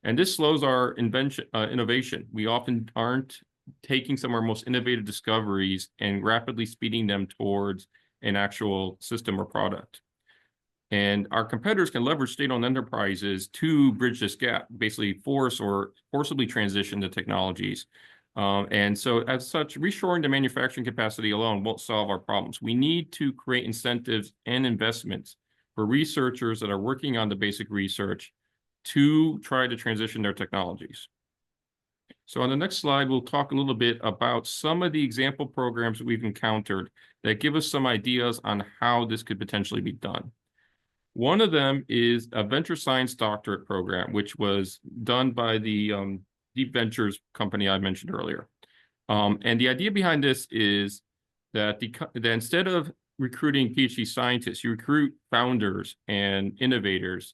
And this slows our innovation. We often aren't taking some of our most innovative discoveries and rapidly speeding them towards an actual system or product. And our competitors can leverage state-owned enterprises to bridge this gap, basically forcibly transition to technologies. And so as such, reshoring the manufacturing capacity alone won't solve our problems. We need to create incentives and investments for researchers that are working on the basic research to try to transition their technologies. So on the next slide, we'll talk a little bit about some of the example programs we've encountered that give us some ideas on how this could potentially be done. One of them is a venture science doctorate program, which was done by the Deep Ventures company I mentioned earlier. And the idea behind this is that instead of recruiting PhD scientists, you recruit founders and innovators,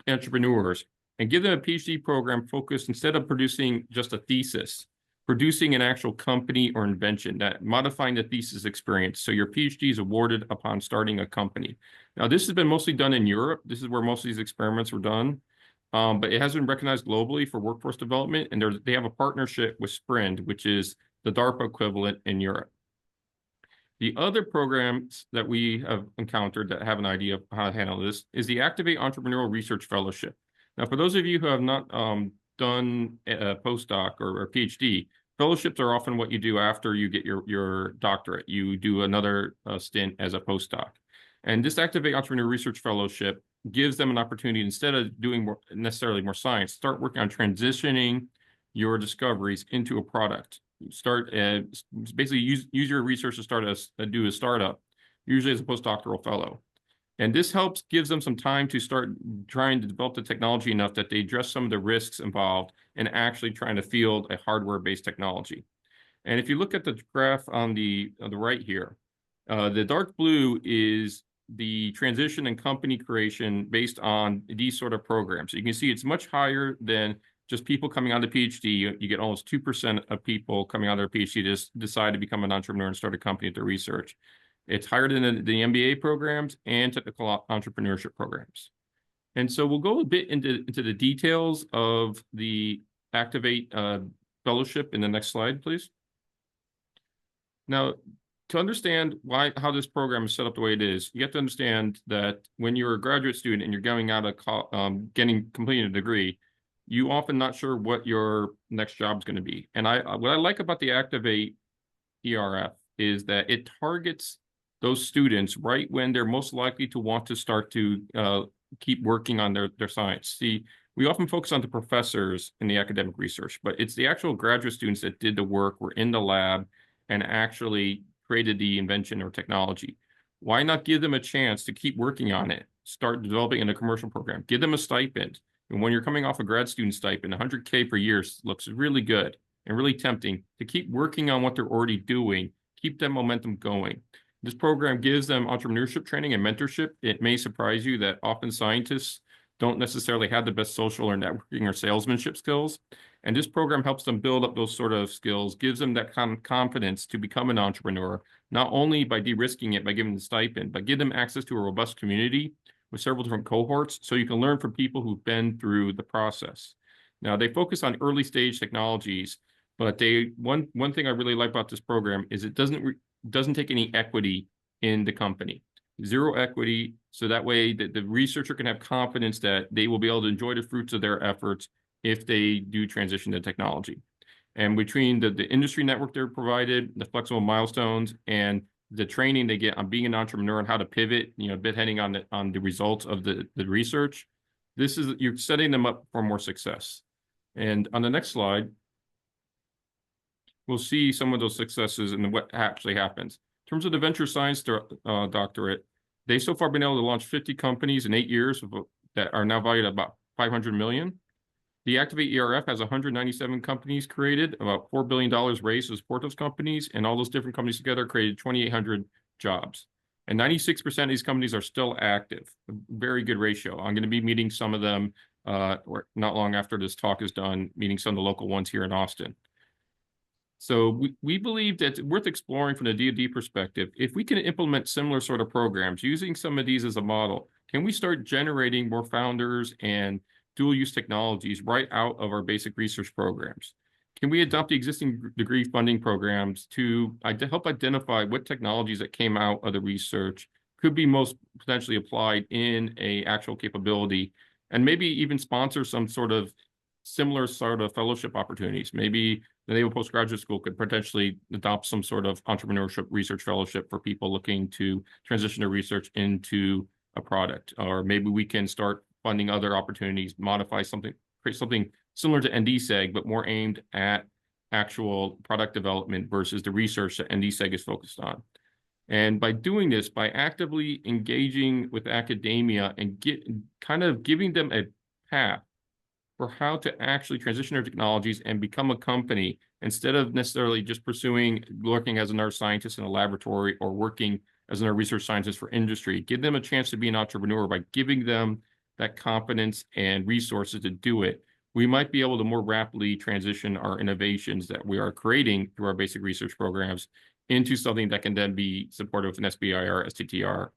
entrepreneurs, and give them a PhD program focused, instead of producing just a thesis, producing an actual company or invention, that modifying the thesis experience. So your PhD is awarded upon starting a company. Now, this has been mostly done in Europe. This is where most of these experiments were done. But it has been recognized globally for workforce development, and they have a partnership with Sprint, which is the DARPA equivalent in Europe. The other programs that we have encountered that have an idea of how to handle this is the Activate Entrepreneurial Research Fellowship. Now, for those of you who have not done a postdoc or a PhD, fellowships are often what you do after you get your doctorate. You do another stint as a postdoc. And this Activate Entrepreneurial Research Fellowship gives them an opportunity, instead of doing necessarily more science, start working on transitioning your discoveries into a product. Start basically use your research to do a startup, usually as a postdoctoral fellow. And this gives them some time to start trying to develop the technology enough that they address some of the risks involved in actually trying to field a hardware-based technology. And if you look at the graph on the right here, the dark blue is the transition and company creation based on these sort of programs. So you can see it's much higher than just people coming out of PhD. You get almost 2% of people coming out of their PhD just decide to become an entrepreneur and start a company at their research. It's higher than the MBA programs and technical entrepreneurship programs. And so we'll go a bit into the details of the Activate Fellowship in the next slide, please. Now, to understand how this program is set up the way it is, you have to understand that when you're a graduate student and you're going out of completing a degree, you often not sure what your next job is going to be. And what I like about the Activate ERF is that it targets those students right when they're most likely to want to start to keep working on their science. See, we often focus on the professors in the academic research, but it's the actual graduate students that did the work, were in the lab, and actually created the invention or technology. Why not give them a chance to keep working on it, start developing in a commercial program, give them a stipend. And when you're coming off a grad student stipend, 100K per year looks really good and really tempting to keep working on what they're already doing, keep that momentum going. This program gives them entrepreneurship training and mentorship. It may surprise you that often scientists don't necessarily have the best social or networking or salesmanship skills. And this program helps them build up those sort of skills, gives them that kind of confidence to become an entrepreneur, not only by de-risking it by giving the stipend, but give them access to a robust community with several different cohorts so you can learn from people who've been through the process. Now, they focus on early stage technologies, but one thing I really like about this program is it doesn't take any equity in the company. Zero equity, so that way the researcher can have confidence that they will be able to enjoy the fruits of their efforts if they do transition to technology. And between the industry network they're provided, the flexible milestones, and the training they get on being an entrepreneur and how to pivot, depending on the results of the research. You're setting them up for more success. And on the next slide, we'll see some of those successes and what actually happens. In terms of the venture science doctorate, they so far been able to launch 50 companies in 8 years that are now valued at about 500 million. The Activate ERF has 197 companies created, about $4 billion raised to support those companies, and all those different companies together created 2,800 jobs. And 96% of these companies are still active, a very good ratio. I'm going to be meeting some of them or not long after this talk is done, meeting some of the local ones here in Austin. So we believe that it's worth exploring from the DoD perspective. If we can implement similar sort of programs, using some of these as a model, can we start generating more founders and dual-use technologies right out of our basic research programs? Can we adopt the existing degree funding programs to help identify what technologies that came out of the research could be most potentially applied in a actual capability, and maybe even sponsor some sort of similar sort of fellowship opportunities? Maybe the Naval Postgraduate School could potentially adopt some sort of entrepreneurship research fellowship for people looking to transition their research into a product. Or maybe we can start funding other opportunities, modify something, create something similar to NDSEG, but more aimed at actual product development versus the research that NDSEG is focused on. And by doing this, by actively engaging with academia and giving them a path for how to actually transition their technologies and become a company, instead of necessarily just working as another scientist in a laboratory or working as another research scientist for industry. Give them a chance to be an entrepreneur by giving them that confidence and resources to do it. We might be able to more rapidly transition our innovations that we are creating through our basic research programs into something that can then be supported with an SBIR, STTR,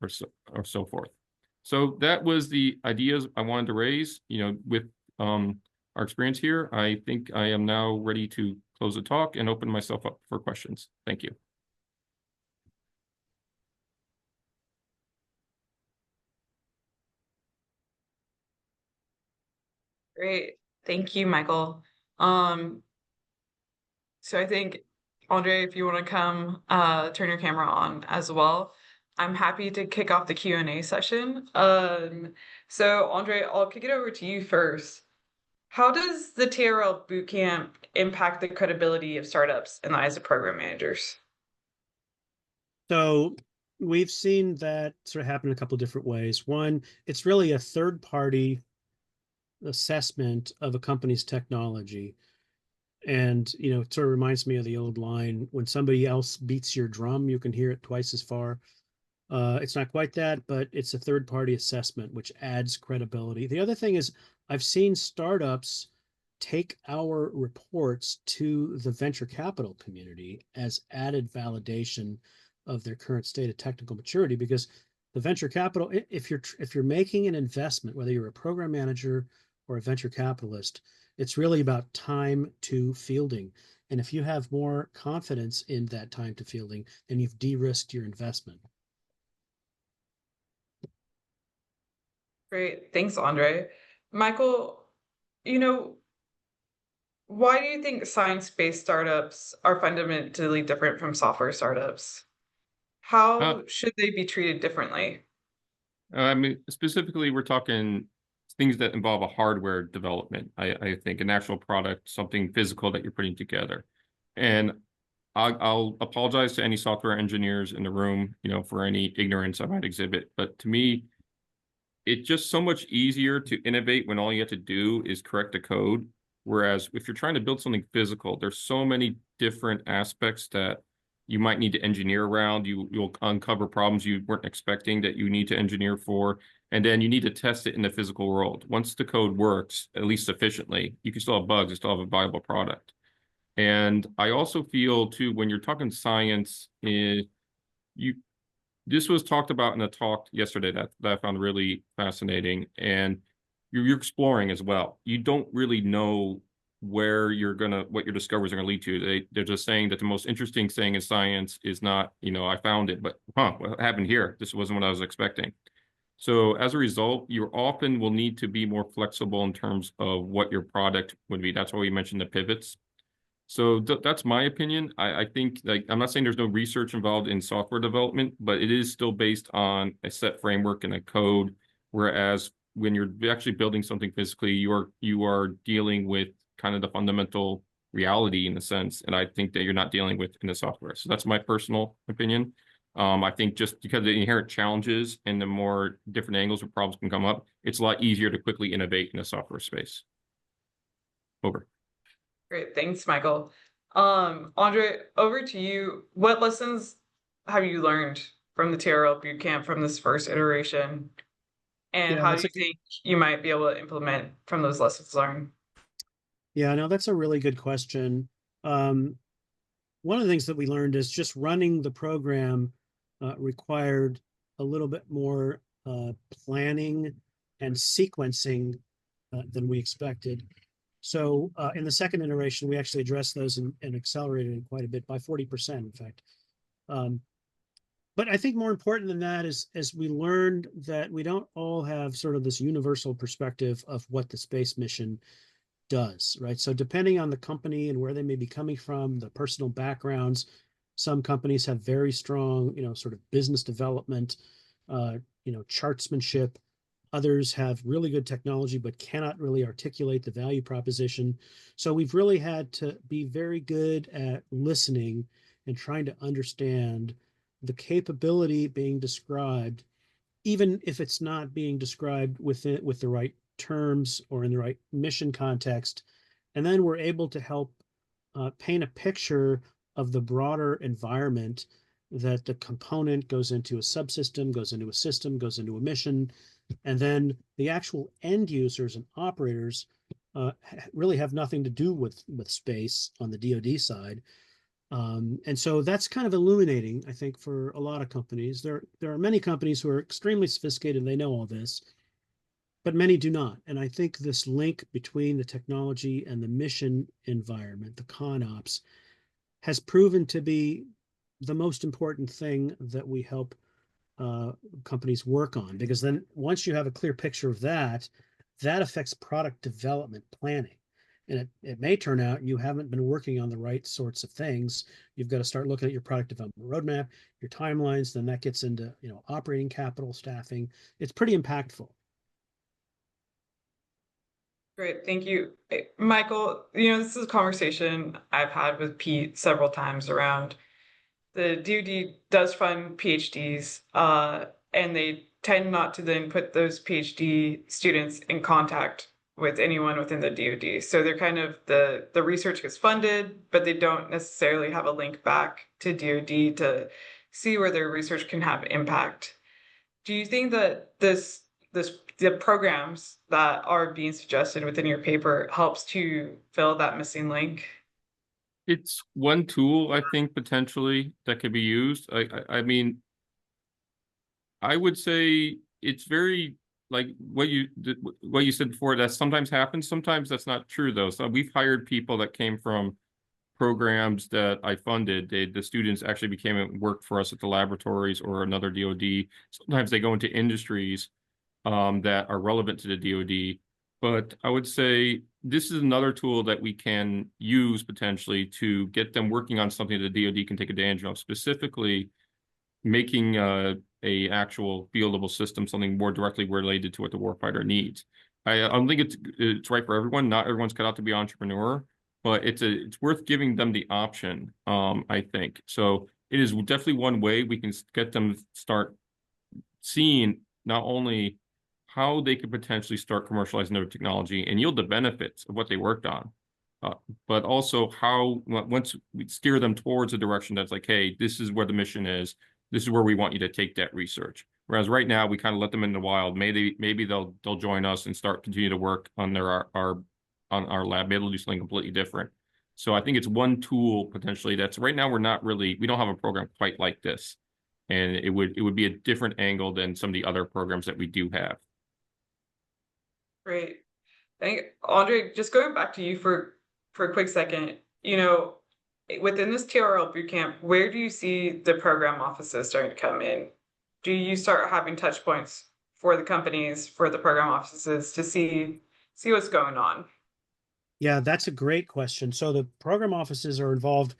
or so forth. So that was the ideas I wanted to raise, with our experience here. I think I am now ready to close the talk and open myself up for questions. Thank you. Great. Thank you, Michael. So I think, Andre, if you want to come turn your camera on as well, I'm happy to kick off the Q&A session. So Andre, I'll kick it over to you first. How does the TRL bootcamp impact the credibility of startups in the eyes of program managers? So we've seen that sort of happen in a couple of different ways. One, it's really a third-party assessment of a company's technology. And, it sort of reminds me of the old line, when somebody else beats your drum, you can hear it twice as far. It's not quite that, but it's a third-party assessment, which adds credibility. The other thing is, I've seen startups take our reports to the venture capital community as added validation of their current state of technical maturity, because the venture capital, if you're making an investment, whether you're a program manager or a venture capitalist, it's really about time to fielding. And if you have more confidence in that time to fielding, then you've de-risked your investment. Great. Thanks, Andre. Michael, why do you think science-based startups are fundamentally different from software startups? How should they be treated differently? Specifically, we're talking things that involve a hardware development. I think an actual product, something physical that you're putting together. And I'll apologize to any software engineers in the room, for any ignorance I might exhibit. But to me, it's just so much easier to innovate when all you have to do is correct the code. Whereas if you're trying to build something physical, there's so many different aspects that you might need to engineer around. You'll uncover problems you weren't expecting that you need to engineer for. And then you need to test it in the physical world. Once the code works, at least sufficiently, you can still have bugs, you still have a viable product. And I also feel too, when you're talking science, this was talked about in a talk yesterday that I found really fascinating, and you're exploring as well. You don't really know where what your discoveries are gonna lead to. They're just saying that the most interesting thing in science is not, I found it, but what happened here? This wasn't what I was expecting. So as a result, you often will need to be more flexible in terms of what your product would be. That's why we mentioned the pivots. So that's my opinion. I think, like, I'm not saying there's no research involved in software development, but it is still based on a set framework and a code. Whereas when you're actually building something physically, you are dealing with kind of the fundamental reality in a sense. And I think that you're not dealing with in the software. So that's my personal opinion. I think just because of the inherent challenges and the more different angles where problems can come up, it's a lot easier to quickly innovate in the software space. Over. Great, thanks, Michael. Andre, over to you. What lessons have you learned from the TRL bootcamp from this first iteration? And Yeah, how do you think you might be able to implement from those lessons learned? Yeah, no, that's a really good question. One of the things that we learned is just running the program required a little bit more planning and sequencing than we expected. So in the second iteration, we actually addressed those and accelerated it quite a bit by 40%, in fact. But I think more important than that is as we learned that we don't all have sort of this universal perspective of what the space mission does, right? So depending on the company and where they may be coming from, the personal backgrounds, some companies have very strong, sort of business development, chartsmanship. Others have really good technology, but cannot really articulate the value proposition. So we've really had to be very good at listening and trying to understand the capability being described, even if it's not being described with the right terms or in the right mission context. And then we're able to help paint a picture of the broader environment that the component goes into a subsystem, goes into a system, goes into a mission, and then the actual end users and operators really have nothing to do with space on the DoD side. And so that's kind of illuminating, I think, for a lot of companies. There are many companies who are extremely sophisticated and they know all this, but many do not. And I think this link between the technology and the mission environment, the ConOps, has proven to be the most important thing that we help companies work on, because then once you have a clear picture of that, that affects product development planning. And it may turn out you haven't been working on the right sorts of things. You've got to start looking at your product development roadmap, your timelines, then that gets into operating capital, staffing. It's pretty impactful. Great, thank you. Michael, this is a conversation I've had with Pete several times around the DoD does fund PhDs, and they tend not to then put those PhD students in contact with anyone within the DoD. So they're kind of the research gets funded, but they don't necessarily have a link back to DoD to see where their research can have impact. Do you think that the programs that are being suggested within your paper helps to fill that missing link? It's one tool, I think, potentially that could be used. I mean, I would say it's very like what you said before, that sometimes happens. Sometimes that's not true, though. So we've hired people that came from programs that I funded. The students actually became and worked for us at the laboratories or another DoD. Sometimes they go into industries that are relevant to the DoD. But I would say this is another tool that we can use potentially to get them working on something that the DoD can take advantage of, specifically making a actual fieldable system something more directly related to what the warfighter needs. I don't think it's right for everyone. Not everyone's cut out to be an entrepreneur, but it's worth giving them the option, I think. So it is definitely one way we can get them start seeing not only how they could potentially start commercializing their technology and yield the benefits of what they worked on, but also how once we steer them towards a direction that's like, hey, this is where the mission is. This is where we want you to take that research. Whereas right now we kind of let them in the wild. Maybe they'll join us and continue to work on our lab. Maybe they'll do something completely different. So I think it's one tool potentially that's right now we don't have a program quite like this, and it would be a different angle than some of the other programs that we do have. Great. Andre, just going back to you for a quick second, within this TRL bootcamp, where do you see the program offices starting to come in? Do you start having touch points for the companies, for the program offices to see what's going on? Yeah, that's a great question. So the program offices are involved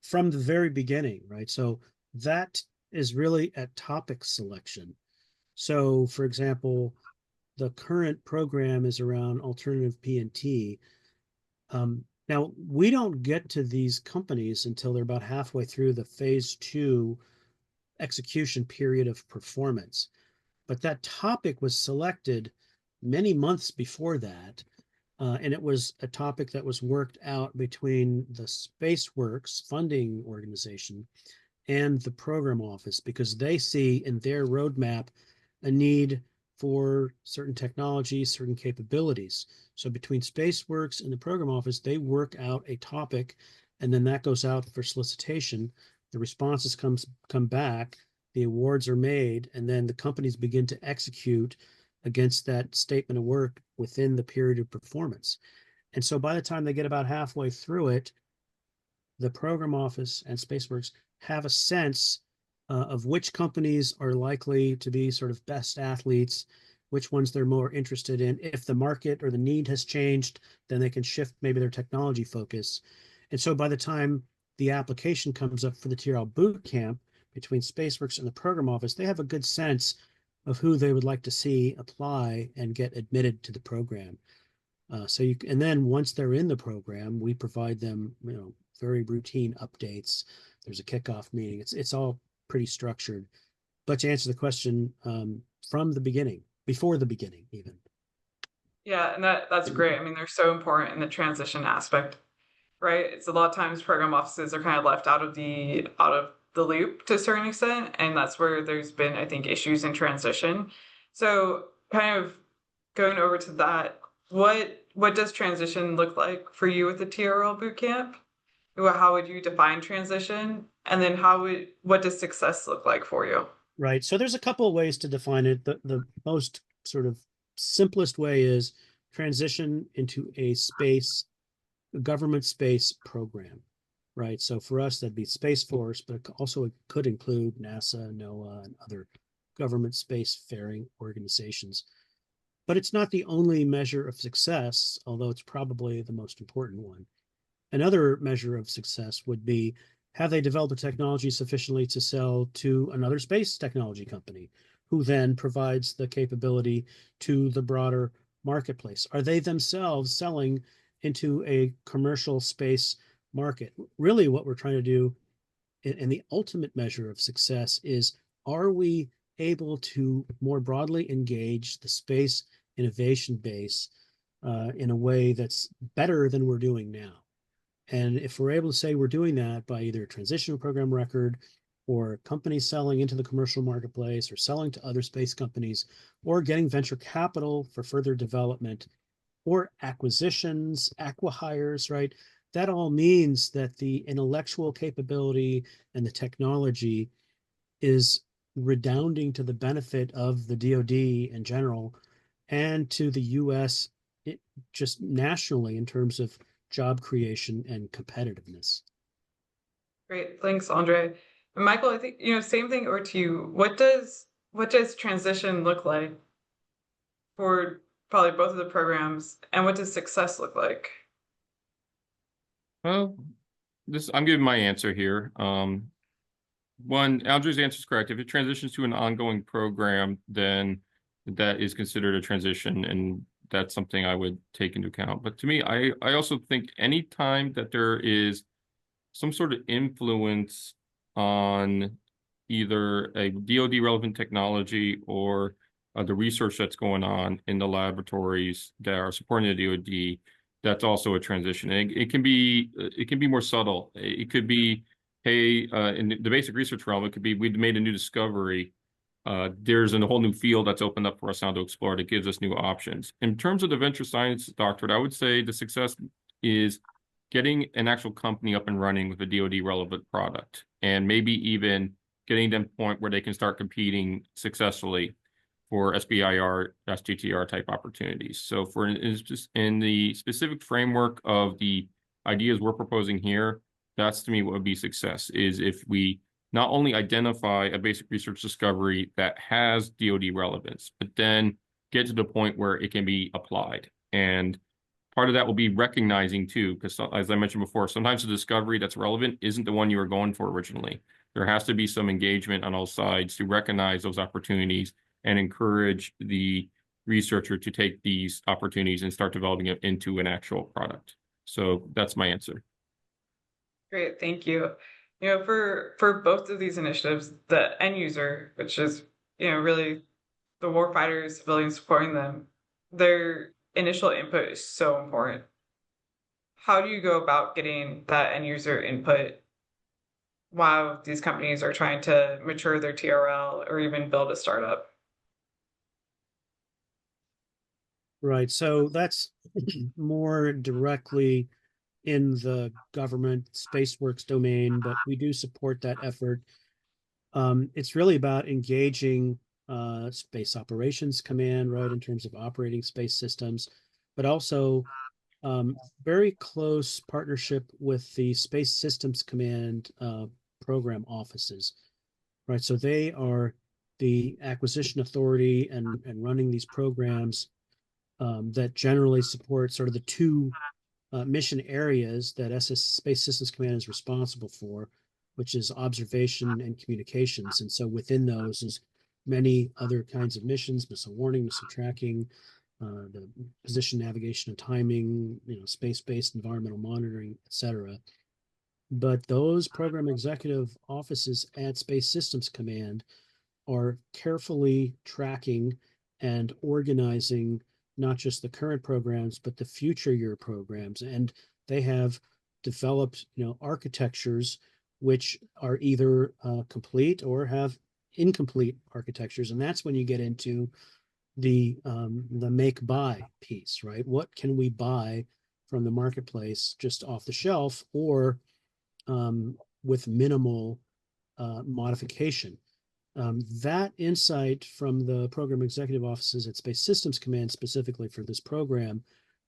from the very beginning, right? So that is really at topic selection. So, for example, the current program is around alternative P&T. Now, we don't get to these companies until they're about halfway through the phase 2 execution period of performance. But that topic was selected many months before that. And it was a topic that was worked out between the SpaceWorks funding organization and the program office because they see in their roadmap a need for certain technologies, certain capabilities. So between SpaceWorks and the program office, they work out a topic, and then that goes out for solicitation. The responses come back, the awards are made, and then the companies begin to execute against that statement of work within the period of performance. And so by the time they get about halfway through it, the program office and SpaceWorks have a sense of which companies are likely to be sort of best athletes, which ones they're more interested in. If the market or the need has changed, then they can shift maybe their technology focus. And so by the time the application comes up for the TRL boot camp between SpaceWorks and the program office, they have a good sense of who they would like to see apply and get admitted to the program. And then once they're in the program, we provide them, very routine updates. There's a kickoff meeting. It's all pretty structured. But to answer the question, from the beginning, before the beginning, even. Yeah, and that's great. I mean, they're so important in the transition aspect, right? It's a lot of times program offices are kind of left out of the loop to a certain extent, and that's where there's been, I think, issues in transition. So kind of going over to that, what does transition look like for you with the TRL bootcamp? How would you define transition? And then what does success look like for you? Right. So there's a couple of ways to define it. The most sort of simplest way is transition into a government space program, right? So for us, that'd be Space Force, but also it could include NASA, NOAA, and other government spacefaring organizations. But it's not the only measure of success, although it's probably the most important one. Another measure of success would be, have they developed the technology sufficiently to sell to another space technology company who then provides the capability to the broader marketplace? Are they themselves selling into a commercial space market? Really, what we're trying to do, and the ultimate measure of success is, are we able to more broadly engage the space innovation base in a way that's better than we're doing now? And if we're able to say we're doing that by either a transitional program record or companies selling into the commercial marketplace or selling to other space companies or getting venture capital for further development or acquisitions, acqui-hires, right? That all means that the intellectual capability and the technology is redounding to the benefit of the DoD in general and to the US just nationally in terms of job creation and competitiveness. Great, thanks, Andre. And Michael, I think same thing over to you. What does transition look like for probably both of the programs, and what does success look like? Well, I'm giving my answer here. One, Andrew's answer is correct. If it transitions to an ongoing program, then that is considered a transition, and that's something I would take into account. But to me, I also think any time that there is some sort of influence on either a DoD relevant technology or the research that's going on in the laboratories that are supporting the DoD, that's also a transition. And it can be more subtle. It could be, hey, in the basic research realm, it could be we've made a new discovery. There's a whole new field that's opened up for us now to explore that gives us new options. In terms of the venture science doctorate, I would say the success is getting an actual company up and running with a DoD relevant product, and maybe even getting them to the point where they can start competing successfully for SBIR, STTR type opportunities. So is just in the specific framework of the ideas we're proposing here, that's to me what would be success, is if we not only identify a basic research discovery that has DoD relevance, but then get to the point where it can be applied. And part of that will be recognizing too, because as I mentioned before, sometimes the discovery that's relevant isn't the one you were going for originally. There has to be some engagement on all sides to recognize those opportunities and encourage the researcher to take these opportunities and start developing it into an actual product. So that's my answer. Great, thank you. For both of these initiatives, the end user, which is, really the warfighters, civilians supporting them, their initial input is so important. How do you go about getting that end user input while these companies are trying to mature their TRL or even build a startup? Right. So that's more directly in the government SpaceWorks domain, but we do support that effort. It's really about engaging Space Operations Command, right, in terms of operating space systems, but also very close partnership with the Space Systems Command program offices, right? So they are the acquisition authority and running these programs that generally support sort of the two mission areas that Space Systems Command is responsible for, which is observation and communications. And so within those is many other kinds of missions, missile warning, missile tracking, the position, navigation, and timing, space-based environmental monitoring, et cetera. But those program executive offices at Space Systems Command are carefully tracking and organizing not just the current programs, but the future year programs. And they have developed, architectures which are either complete or have incomplete architectures. And that's when you get into the make buy piece, right? What can we buy from the marketplace just off the shelf or with minimal modification? That insight from the program executive offices at Space Systems Command specifically for this program,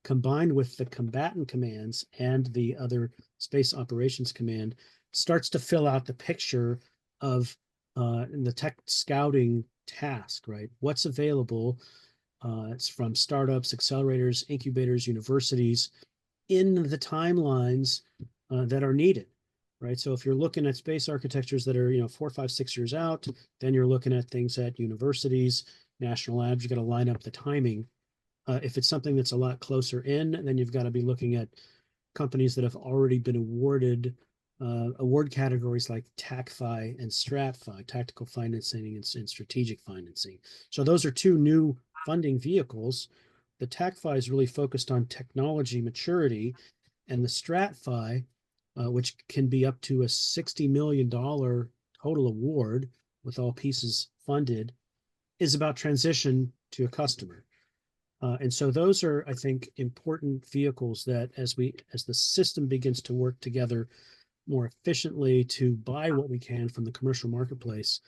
combined with the combatant commands and the other Space Operations Command, starts to fill out the picture of the tech scouting task, right? What's available? It's from startups, accelerators, incubators, universities in the timelines that are needed. Right. So if you're looking at space architectures that are, 4, 5, 6 years out, then you're looking at things at universities, national labs, you got to line up the timing. If it's something that's a lot closer in, then you've got to be looking at companies that have already been awarded award categories like TACFI and StratFi, tactical financing and strategic financing. So those are two new funding vehicles. The TACFI is really focused on technology maturity, and the StratFi, which can be up to a $60 million total award with all pieces funded, is about transition to a customer. And so those are, I think, important vehicles that as the system begins to work together more efficiently to buy what we can from the commercial marketplace,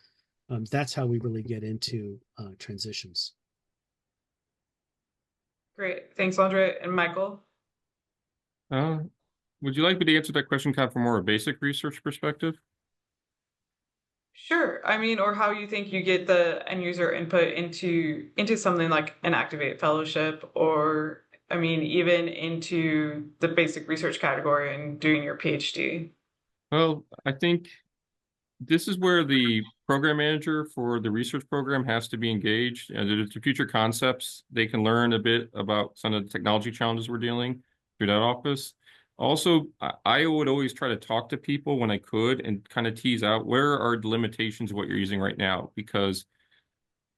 that's how we really get into transitions. Great. Thanks, Andre. And Michael? Would you like me to answer that question kind of from more a basic research perspective? Sure. Or how you think you get the end user input into something like an Activate Fellowship, or even into the basic research category and doing your PhD. Well, I think this is where the program manager for the research program has to be engaged. And the future concepts, they can learn a bit about some of the technology challenges we're dealing through that office. Also, I would always try to talk to people when I could and kind of tease out where are the limitations of what you're using right now, because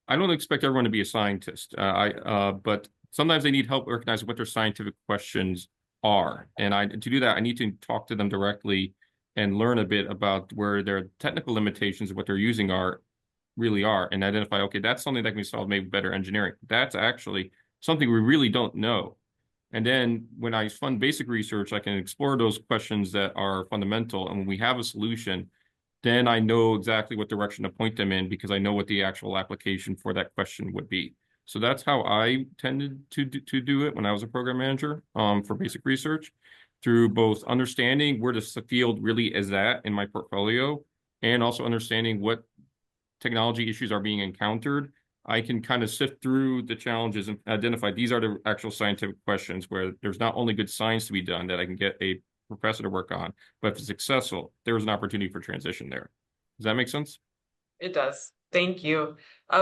I don't expect everyone to be a scientist, but sometimes they need help recognizing what their scientific questions are. And to do that, I need to talk to them directly and learn a bit about where their technical limitations of what they're using really are, and identify, okay, that's something that can be solved maybe better engineering. That's actually something we really don't know. And then when I fund basic research, I can explore those questions that are fundamental. And when we have a solution, then I know exactly what direction to point them in because I know what the actual application for that question would be. So that's how I tended to do it when I was a program manager for basic research, through both understanding where the field really is at in my portfolio and also understanding what technology issues are being encountered I can kind of sift through the challenges and identify these are the actual scientific questions where there's not only good science to be done that I can get a professor to work on, but if it's successful, there's an opportunity for transition there. Does that make sense? It does. Thank you.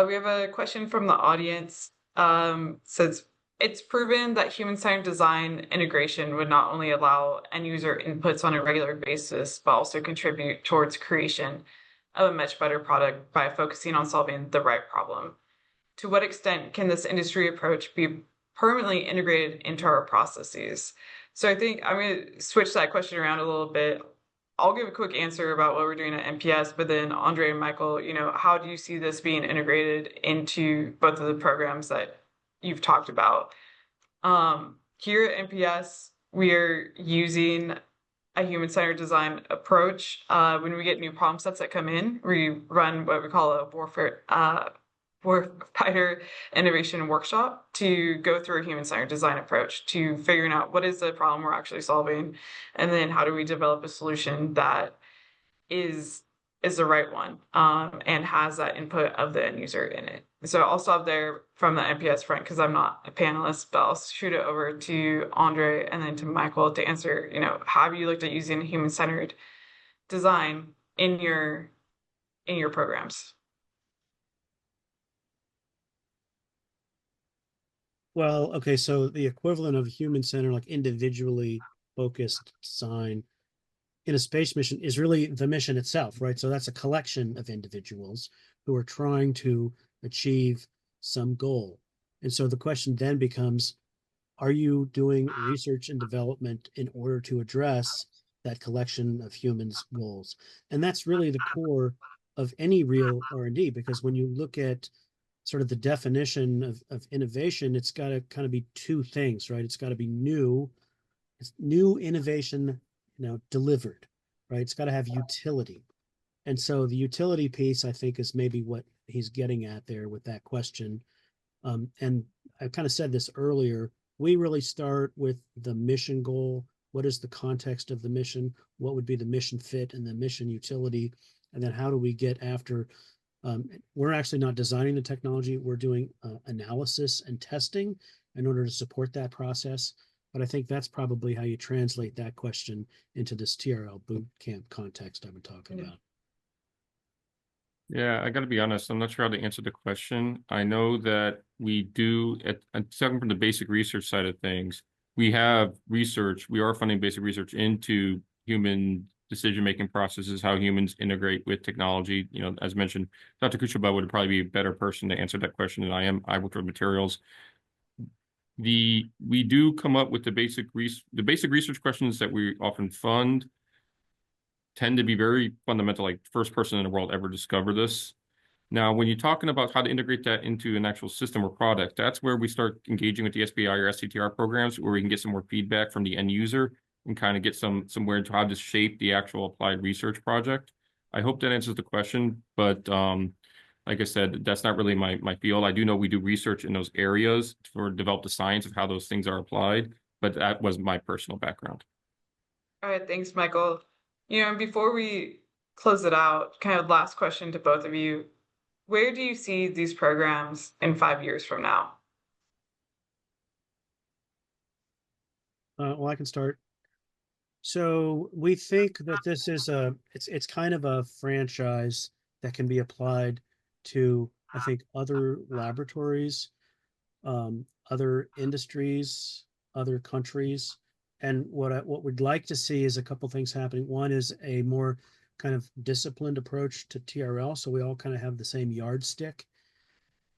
We have a question from the audience. Says it's proven that human-centered design integration would not only allow end-user inputs on a regular basis, but also contribute towards creation of a much better product by focusing on solving the right problem. To what extent can this industry approach be permanently integrated into our processes? So I think I'm going to switch that question around a little bit. I'll give a quick answer about what we're doing at NPS, but then Andre and Michael, how do you see this being integrated into both of the programs that you've talked about? Here at NPS, we are using a human-centered design approach. When we get new problem sets that come in, we run what we call a Warfighter innovation workshop to go through a human-centered design approach to figuring out what is the problem we're actually solving, and then how do we develop a solution that is the right one, and has that input of the end user in it. So I'll stop there from the NPS front because I'm not a panelist, but I'll shoot it over to Andre and then to Michael to answer, have you looked at using human-centered design in your programs? Well, okay, so the equivalent of human-centered, like individually focused design in a space mission is really the mission itself, right? So that's a collection of individuals who are trying to achieve some goal. And so the question then becomes, are you doing research and development in order to address that collection of humans' goals? And that's really the core of any real R&D, because when you look at sort of the definition of innovation, it's got to kind of be two things, right? It's got to be new innovation, delivered, right? It's got to have utility. And so the utility piece, I think, is maybe what he's getting at there with that question. And I kind of said this earlier, we really start with the mission goal. What is the context of the mission? What would be the mission fit and the mission utility? And then how do we get after, we're actually not designing the technology, we're doing analysis and testing in order to support that process. But I think that's probably how you translate that question into this TRL boot camp context I've been talking about. Yeah, I got to be honest, I'm not sure how to answer the question. I know that we do, starting from the basic research side of things, we have research, we are funding basic research into human decision-making processes, how humans integrate with technology. As mentioned, Dr. Kuchaba would probably be a better person to answer that question than I am. I worked with materials. We do come up with the basic research questions that we often fund tend to be very fundamental, like first person in the world ever discovered this. Now, when you're talking about how to integrate that into an actual system or product, that's where we start engaging with the SBIR or STTR programs, where we can get some more feedback from the end user and kind of get somewhere into how to shape the actual applied research project. I hope that answers the question, but like I said, that's not really my field. I do know we do research in those areas for develop the science of how those things are applied, but that was my personal background. All right, thanks, Michael. Before we close it out, kind of last question to both of you. Where do you see these programs in 5 years from now? Well, I can start. So we think that this is it's kind of a franchise that can be applied to, I think, other laboratories, other industries, other countries. And what we'd like to see is a couple things happening. One is a more kind of disciplined approach to TRL, so we all kind of have the same yardstick.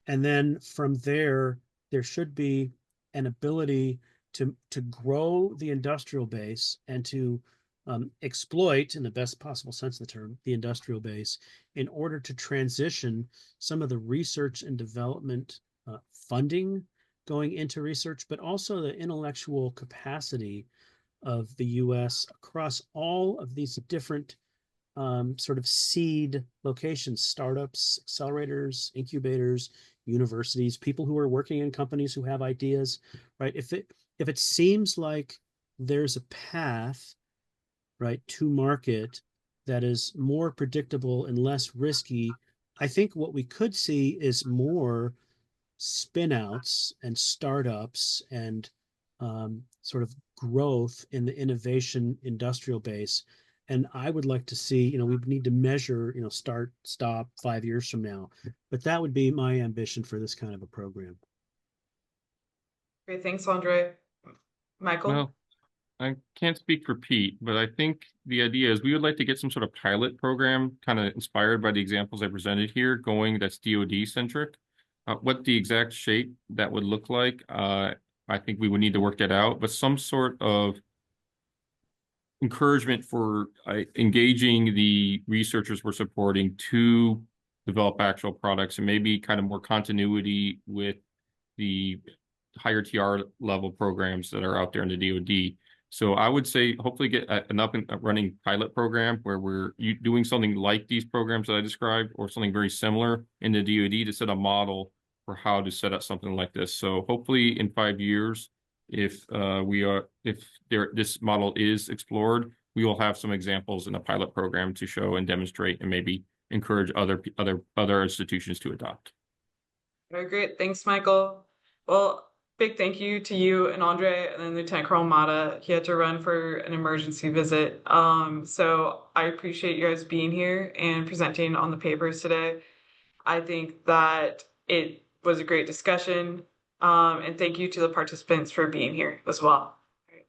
And then from there should be an ability to grow the industrial base and to exploit, in the best possible sense of the term, the industrial base in order to transition some of the research and development funding going into research, but also the intellectual capacity of the U.S. across all of these different sort of seed locations, startups, accelerators, incubators, universities, people who are working in companies who have ideas, right? If it seems like there's a path, right, to market that is more predictable and less risky I think what we could see is more spin-outs and startups and sort of growth in the innovation industrial base. And I would like to see, we need to measure, start, stop 5 years from now. But that would be my ambition for this kind of a program. Great, thanks, Andre. Michael? Well, I can't speak for Pete, but I think the idea is we would like to get some sort of pilot program kind of inspired by the examples I presented here going that's DoD centric. What the exact shape that would look like, I think we would need to work that out, but some sort of encouragement for engaging the researchers we're supporting to develop actual products and maybe kind of more continuity with the higher TR level programs that are out there in the DoD. So I would say hopefully get an up and running pilot program where we're doing something like these programs that I described or something very similar in the DoD to set a model for how to set up something like this. So hopefully in 5 years, if this model is explored, we will have some examples in a pilot program to show and demonstrate and maybe encourage other institutions to adopt. Very great. Thanks, Michael. Well, big thank you to you and Andre and then Lieutenant Colonel Mata. He had to run for an emergency visit. So I appreciate you guys being here and presenting on the papers today. I think that it was a great discussion. And thank you to the participants for being here as well.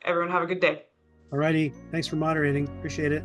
Everyone have a good day. All righty. Thanks for moderating. Appreciate it.